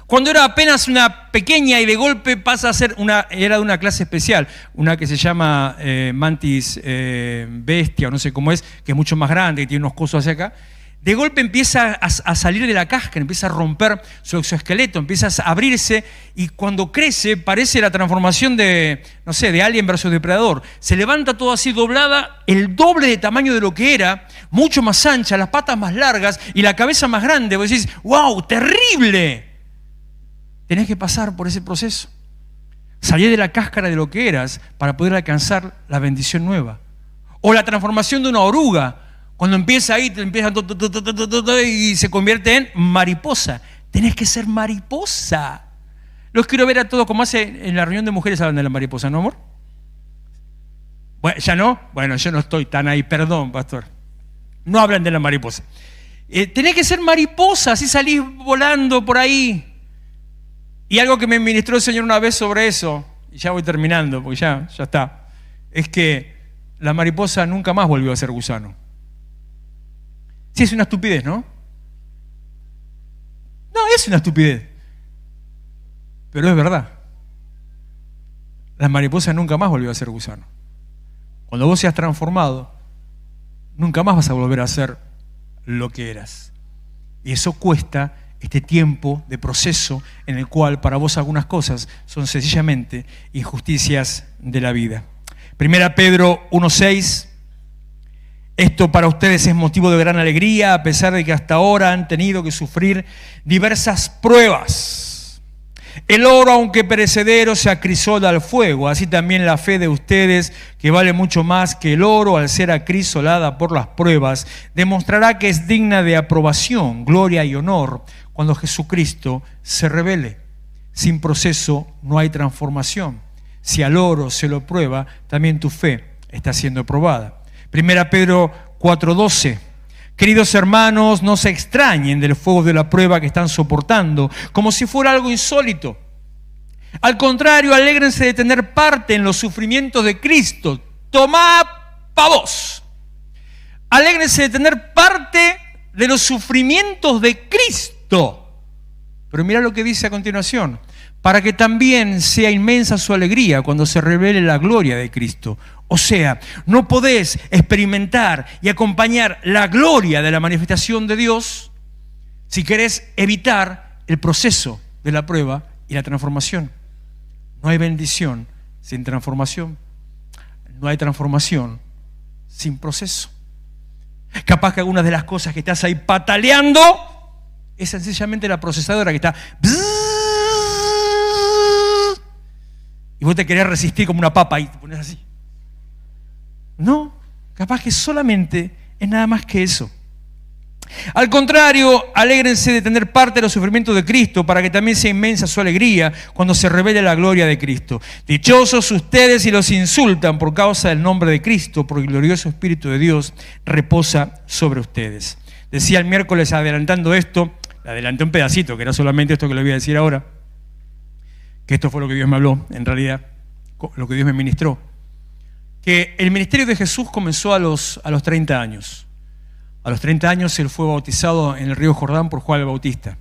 Cuando era apenas una pequeña y de golpe pasa a ser era de una clase especial, una que se llama Mantis Bestia, o no sé cómo es, que es mucho más grande, que tiene unos cosos hacia acá. De golpe empieza a salir de la cáscara, empieza a romper su exoesqueleto, empieza a abrirse y cuando crece parece la transformación de, no sé, de Alien versus Depredador. Se levanta todo así doblada, el doble de tamaño de lo que era, mucho más ancha, las patas más largas y la cabeza más grande. Vos decís, ¡wow, terrible! Tenés que pasar por ese proceso. Salir de la cáscara de lo que eras para poder alcanzar la bendición nueva. O la transformación de una oruga. Cuando empieza ahí, y se convierte en mariposa. Tenés que ser mariposa. Los quiero ver a todos como hace en la reunión de mujeres hablan de la mariposa, ¿no, amor? Bueno, ¿ya no? Bueno, yo no estoy tan ahí, perdón, pastor. No hablan de la mariposa. Tenés que ser mariposa, así salís volando por ahí. Y algo que me ministró el Señor una vez sobre eso, y ya voy terminando, porque ya está, es que la mariposa nunca más volvió a ser gusano. Sí, es una estupidez, ¿no? No, es una estupidez. Pero es verdad. La mariposa nunca más volvió a ser gusano. Cuando vos seas transformado, nunca más vas a volver a ser lo que eras. Y eso cuesta este tiempo de proceso en el cual para vos algunas cosas son sencillamente injusticias de la vida. 1 Pedro 1:6. Esto para ustedes es motivo de gran alegría, a pesar de que hasta ahora han tenido que sufrir diversas pruebas. El oro, aunque perecedero, se acrisola al fuego, así también la fe de ustedes, que vale mucho más que el oro, al ser acrisolada por las pruebas, demostrará que es digna de aprobación, gloria y honor cuando Jesucristo se revele. Sin proceso no hay transformación. Si al oro se lo prueba, también tu fe está siendo probada. 1 Pedro 4:12. Queridos hermanos, no se extrañen del fuego de la prueba que están soportando, como si fuera algo insólito. Al contrario, alégrense de tener parte en los sufrimientos de Cristo. Tomad pa' vos. Alégrense de tener parte de los sufrimientos de Cristo. Pero mira lo que dice a continuación. Para que también sea inmensa su alegría cuando se revele la gloria de Cristo. O sea, no podés experimentar y acompañar la gloria de la manifestación de Dios si querés evitar el proceso de la prueba y la transformación. No hay bendición sin transformación. No hay transformación sin proceso. Capaz que algunas de las cosas que estás ahí pataleando es sencillamente la procesadora que está... Y vos te querés resistir como una papa y te pones así. No, capaz que solamente es nada más que eso. Al contrario, alégrense de tener parte de los sufrimientos de Cristo para que también sea inmensa su alegría cuando se revele la gloria de Cristo. Dichosos ustedes si los insultan por causa del nombre de Cristo, porque el glorioso Espíritu de Dios reposa sobre ustedes. Decía el miércoles adelantando esto, adelanté un pedacito, que era solamente esto que le voy a decir ahora, que esto fue lo que Dios me habló, en realidad, lo que Dios me ministró, que el ministerio de Jesús comenzó a los 30 años. A los 30 años él fue bautizado en el río Jordán por Juan el Bautista.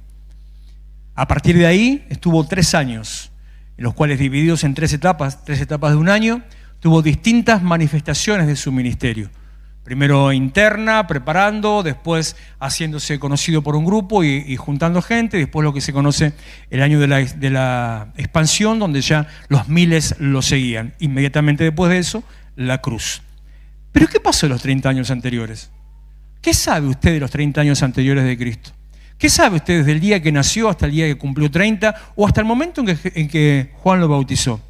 A partir de ahí estuvo 3 años, en los cuales divididos en 3 etapas de un año, tuvo distintas manifestaciones de su ministerio. Primero interna, preparando, después haciéndose conocido por un grupo y juntando gente, después lo que se conoce el año de la expansión, donde ya los miles lo seguían. Inmediatamente después de eso, la cruz. ¿Pero qué pasó en los 30 años anteriores? ¿Qué sabe usted de los 30 años anteriores de Cristo? ¿Qué sabe usted desde el día que nació hasta el día que cumplió 30 o hasta el momento en que Juan lo bautizó?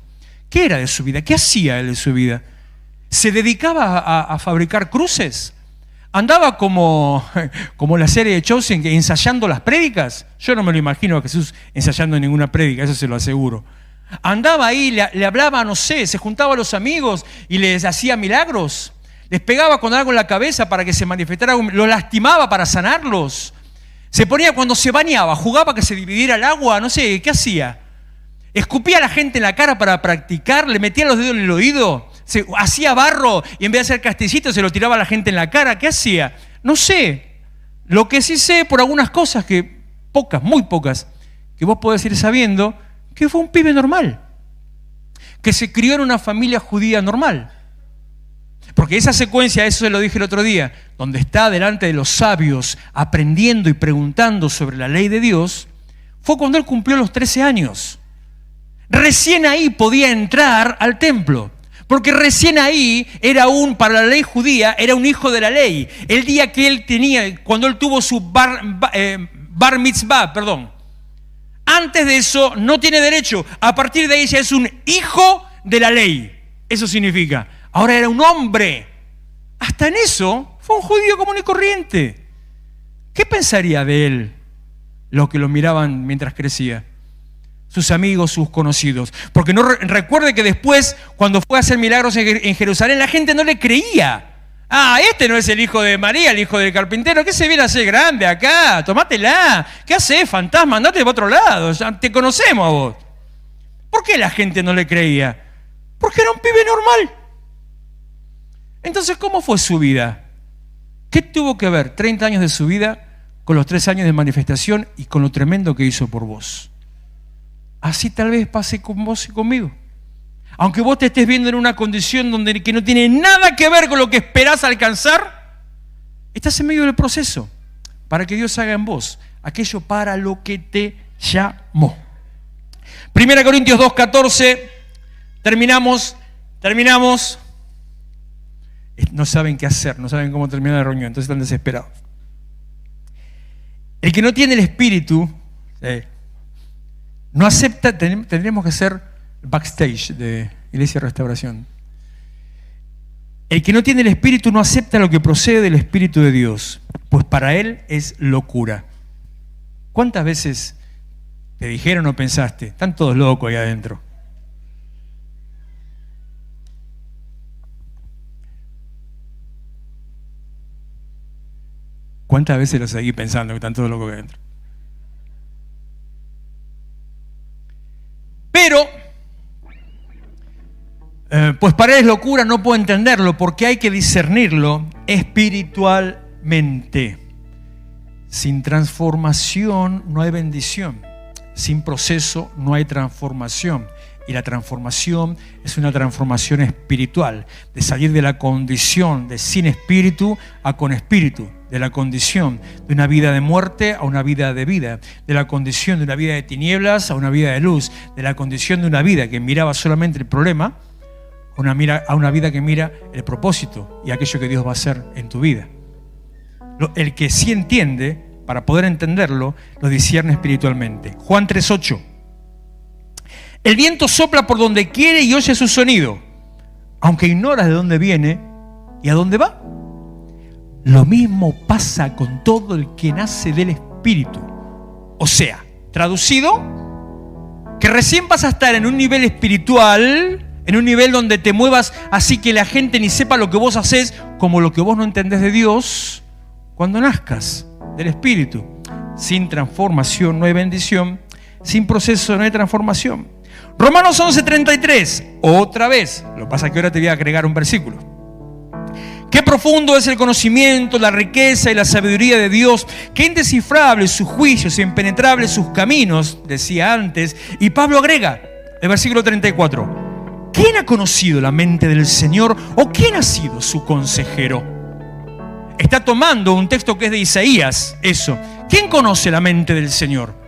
¿Qué era de su vida? ¿Qué hacía él de su vida? ¿Se dedicaba a fabricar cruces? ¿Andaba como la serie de Chosen ensayando las prédicas? Yo no me lo imagino a Jesús ensayando ninguna prédica, eso se lo aseguro. Andaba ahí, le hablaba, no sé, se juntaba a los amigos y les hacía milagros. Les pegaba con algo en la cabeza para que se manifestara, los lastimaba para sanarlos. Se ponía cuando se bañaba, jugaba que se dividiera el agua, no sé, ¿qué hacía? Escupía a la gente en la cara para practicar, le metía los dedos en el oído, hacía barro y en vez de hacer castillito se lo tiraba a la gente en la cara. ¿Qué hacía? No sé. Lo que sí sé por algunas cosas que, pocas, muy pocas, que vos podés ir sabiendo, que fue un pibe normal, que se crió en una familia judía normal. Porque esa secuencia, eso se lo dije el otro día, donde está delante de los sabios aprendiendo y preguntando sobre la ley de Dios, fue cuando él cumplió los 13 años. Recién ahí podía entrar al templo, porque recién ahí para la ley judía, era un hijo de la ley. El día que él tenía, cuando él tuvo su bar mitzvah, antes de eso no tiene derecho. A partir de ahí ya es un hijo de la ley. Eso significa. Ahora era un hombre. Hasta en eso fue un judío común y corriente. ¿Qué pensaría de él los que lo miraban mientras crecía? Sus amigos, sus conocidos. Porque no recuerde que después, cuando fue a hacer milagros en Jerusalén, la gente no le creía. Ah, este no es el hijo de María, el hijo del carpintero. ¿Qué se viene a hacer grande acá? Tomátela. ¿Qué haces, fantasma? Andate para otro lado. Ya te conocemos a vos. ¿Por qué la gente no le creía? Porque era un pibe normal. Entonces, ¿cómo fue su vida? ¿Qué tuvo que ver 30 años de su vida con los 3 años de manifestación y con lo tremendo que hizo por vos? Así tal vez pase con vos y conmigo. Aunque vos te estés viendo en una condición que no tiene nada que ver con lo que esperás alcanzar, estás en medio del proceso para que Dios haga en vos aquello para lo que te llamó. 1 Corintios 2:14, terminamos. No saben qué hacer, no saben cómo terminar la reunión, entonces están desesperados. El que no tiene el Espíritu, no acepta, tendríamos que hacer backstage de Iglesia Restauración. El que no tiene el Espíritu no acepta lo que procede del Espíritu de Dios, pues para él es locura. ¿Cuántas veces te dijeron o pensaste? Están todos locos ahí adentro. ¿Cuántas veces lo seguí pensando que están todos locos ahí adentro? Pero, pues para él es locura, no puedo entenderlo, porque hay que discernirlo espiritualmente. Sin transformación no hay bendición. Sin proceso no hay transformación. Y la transformación es una transformación espiritual, de salir de la condición de sin espíritu a con espíritu, de la condición de una vida de muerte a una vida de vida, de la condición de una vida de tinieblas a una vida de luz, de la condición de una vida que miraba solamente el problema a una vida que mira el propósito y aquello que Dios va a hacer en tu vida. El que sí entiende, para poder entenderlo, lo discierne espiritualmente. Juan 3:8. El viento sopla por donde quiere y oye su sonido, aunque ignoras de dónde viene y a dónde va. Lo mismo pasa con todo el que nace del Espíritu. O sea, traducido, que recién vas a estar en un nivel espiritual, en un nivel donde te muevas así que la gente ni sepa lo que vos hacés, como lo que vos no entendés de Dios, cuando nazcas del Espíritu. Sin transformación no hay bendición, sin proceso no hay transformación. Romanos 11:33, otra vez, lo que pasa es que ahora te voy a agregar un versículo. Qué profundo es el conocimiento, la riqueza y la sabiduría de Dios, qué indescifrables sus juicios, impenetrables sus caminos, decía antes. Y Pablo agrega, el versículo 34, ¿quién ha conocido la mente del Señor o quién ha sido su consejero? Está tomando un texto que es de Isaías, eso. ¿Quién conoce la mente del Señor?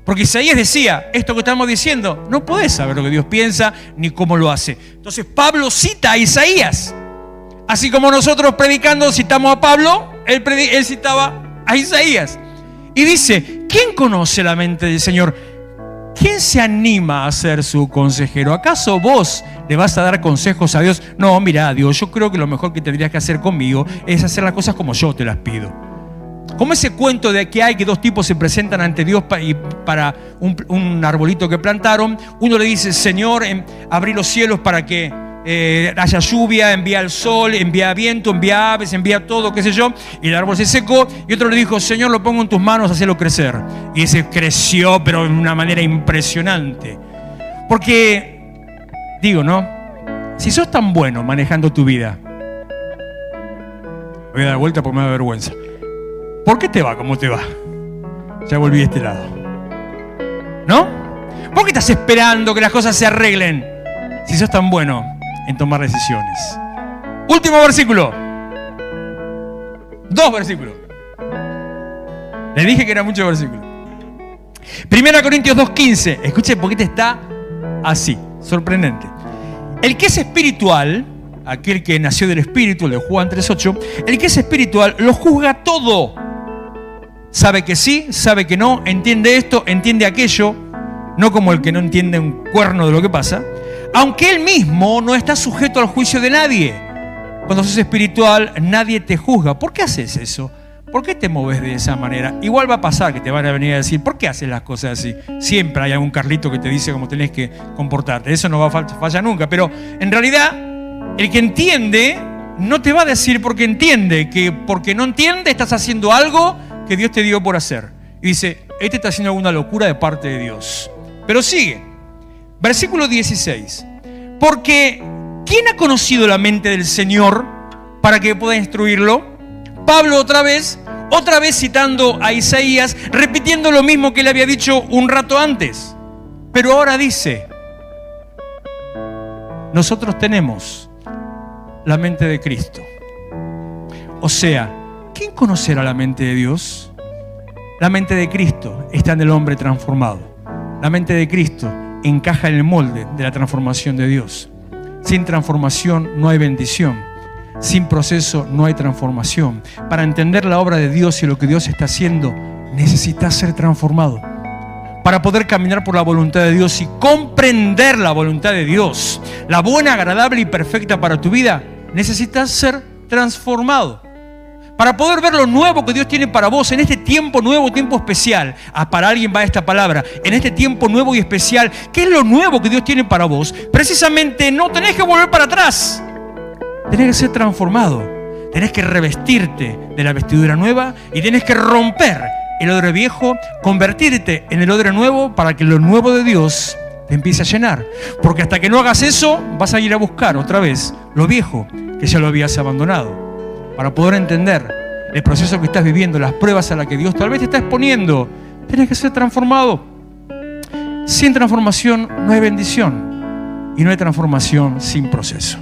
Porque Isaías decía, esto que estamos diciendo, no podés saber lo que Dios piensa ni cómo lo hace. Entonces Pablo cita a Isaías. Así como nosotros predicando citamos a Pablo, él citaba a Isaías. Y dice, ¿quién conoce la mente del Señor? ¿Quién se anima a ser su consejero? ¿Acaso vos le vas a dar consejos a Dios? No, mira, Dios, yo creo que lo mejor que tendrías que hacer conmigo es hacer las cosas como yo te las pido. Como ese cuento de que hay que dos tipos se presentan ante Dios para un arbolito que plantaron. Uno le dice, Señor, abrí los cielos para que haya lluvia, envía el sol, envía viento, envía aves, envía todo, qué sé yo. Y el árbol se secó. Y otro le dijo, Señor, lo pongo en tus manos, hacelo crecer. Y ese creció, pero de una manera impresionante. Porque, digo, ¿no? Si sos tan bueno manejando tu vida, voy a dar vuelta porque me da vergüenza. ¿Por qué te va como te va? Ya volví a este lado. ¿No? ¿Por qué estás esperando que las cosas se arreglen si sos tan bueno en tomar decisiones? Último versículo. 2 versículos. Les dije que era mucho versículo. 1 Corintios 2:15. Escuchen, porque este está así, sorprendente. El que es espiritual, aquel que nació del Espíritu, el de Juan 3:8, el que es espiritual lo juzga todo. Sabe que sí, sabe que no, entiende esto, entiende aquello, no como el que no entiende un cuerno de lo que pasa, aunque él mismo no está sujeto al juicio de nadie. Cuando sos espiritual, nadie te juzga. ¿Por qué haces eso? ¿Por qué te moves de esa manera? Igual va a pasar que te van a venir a decir, ¿por qué haces las cosas así? Siempre hay algún Carlito que te dice cómo tenés que comportarte. Eso no va a fallar nunca. Pero en realidad, el que entiende no te va a decir porque entiende, que porque no entiende estás haciendo algo que Dios te dio por hacer. Y dice, este está haciendo alguna locura de parte de Dios. Pero sigue. Versículo 16. Porque, ¿quién ha conocido la mente del Señor para que pueda instruirlo? Pablo otra vez citando a Isaías, repitiendo lo mismo que le había dicho un rato antes. Pero ahora dice, nosotros tenemos la mente de Cristo. O sea, ¿quién conocerá la mente de Dios? La mente de Cristo está en el hombre transformado. La mente de Cristo encaja en el molde de la transformación de Dios. Sin transformación no hay bendición. Sin proceso no hay transformación. Para entender la obra de Dios y lo que Dios está haciendo, necesitas ser transformado. Para poder caminar por la voluntad de Dios y comprender la voluntad de Dios, la buena, agradable y perfecta para tu vida, necesitas ser transformado. Para poder ver lo nuevo que Dios tiene para vos en este tiempo nuevo, tiempo especial. Para alguien va esta palabra. En este tiempo nuevo y especial, ¿qué es lo nuevo que Dios tiene para vos? Precisamente no tenés que volver para atrás. Tenés que ser transformado. Tenés que revestirte de la vestidura nueva y tenés que romper el odre viejo, convertirte en el odre nuevo para que lo nuevo de Dios te empiece a llenar. Porque hasta que no hagas eso, vas a ir a buscar otra vez lo viejo que ya lo habías abandonado. Para poder entender el proceso que estás viviendo, las pruebas a las que Dios tal vez te está exponiendo, tenés que ser transformado. Sin transformación no hay bendición y no hay transformación sin proceso.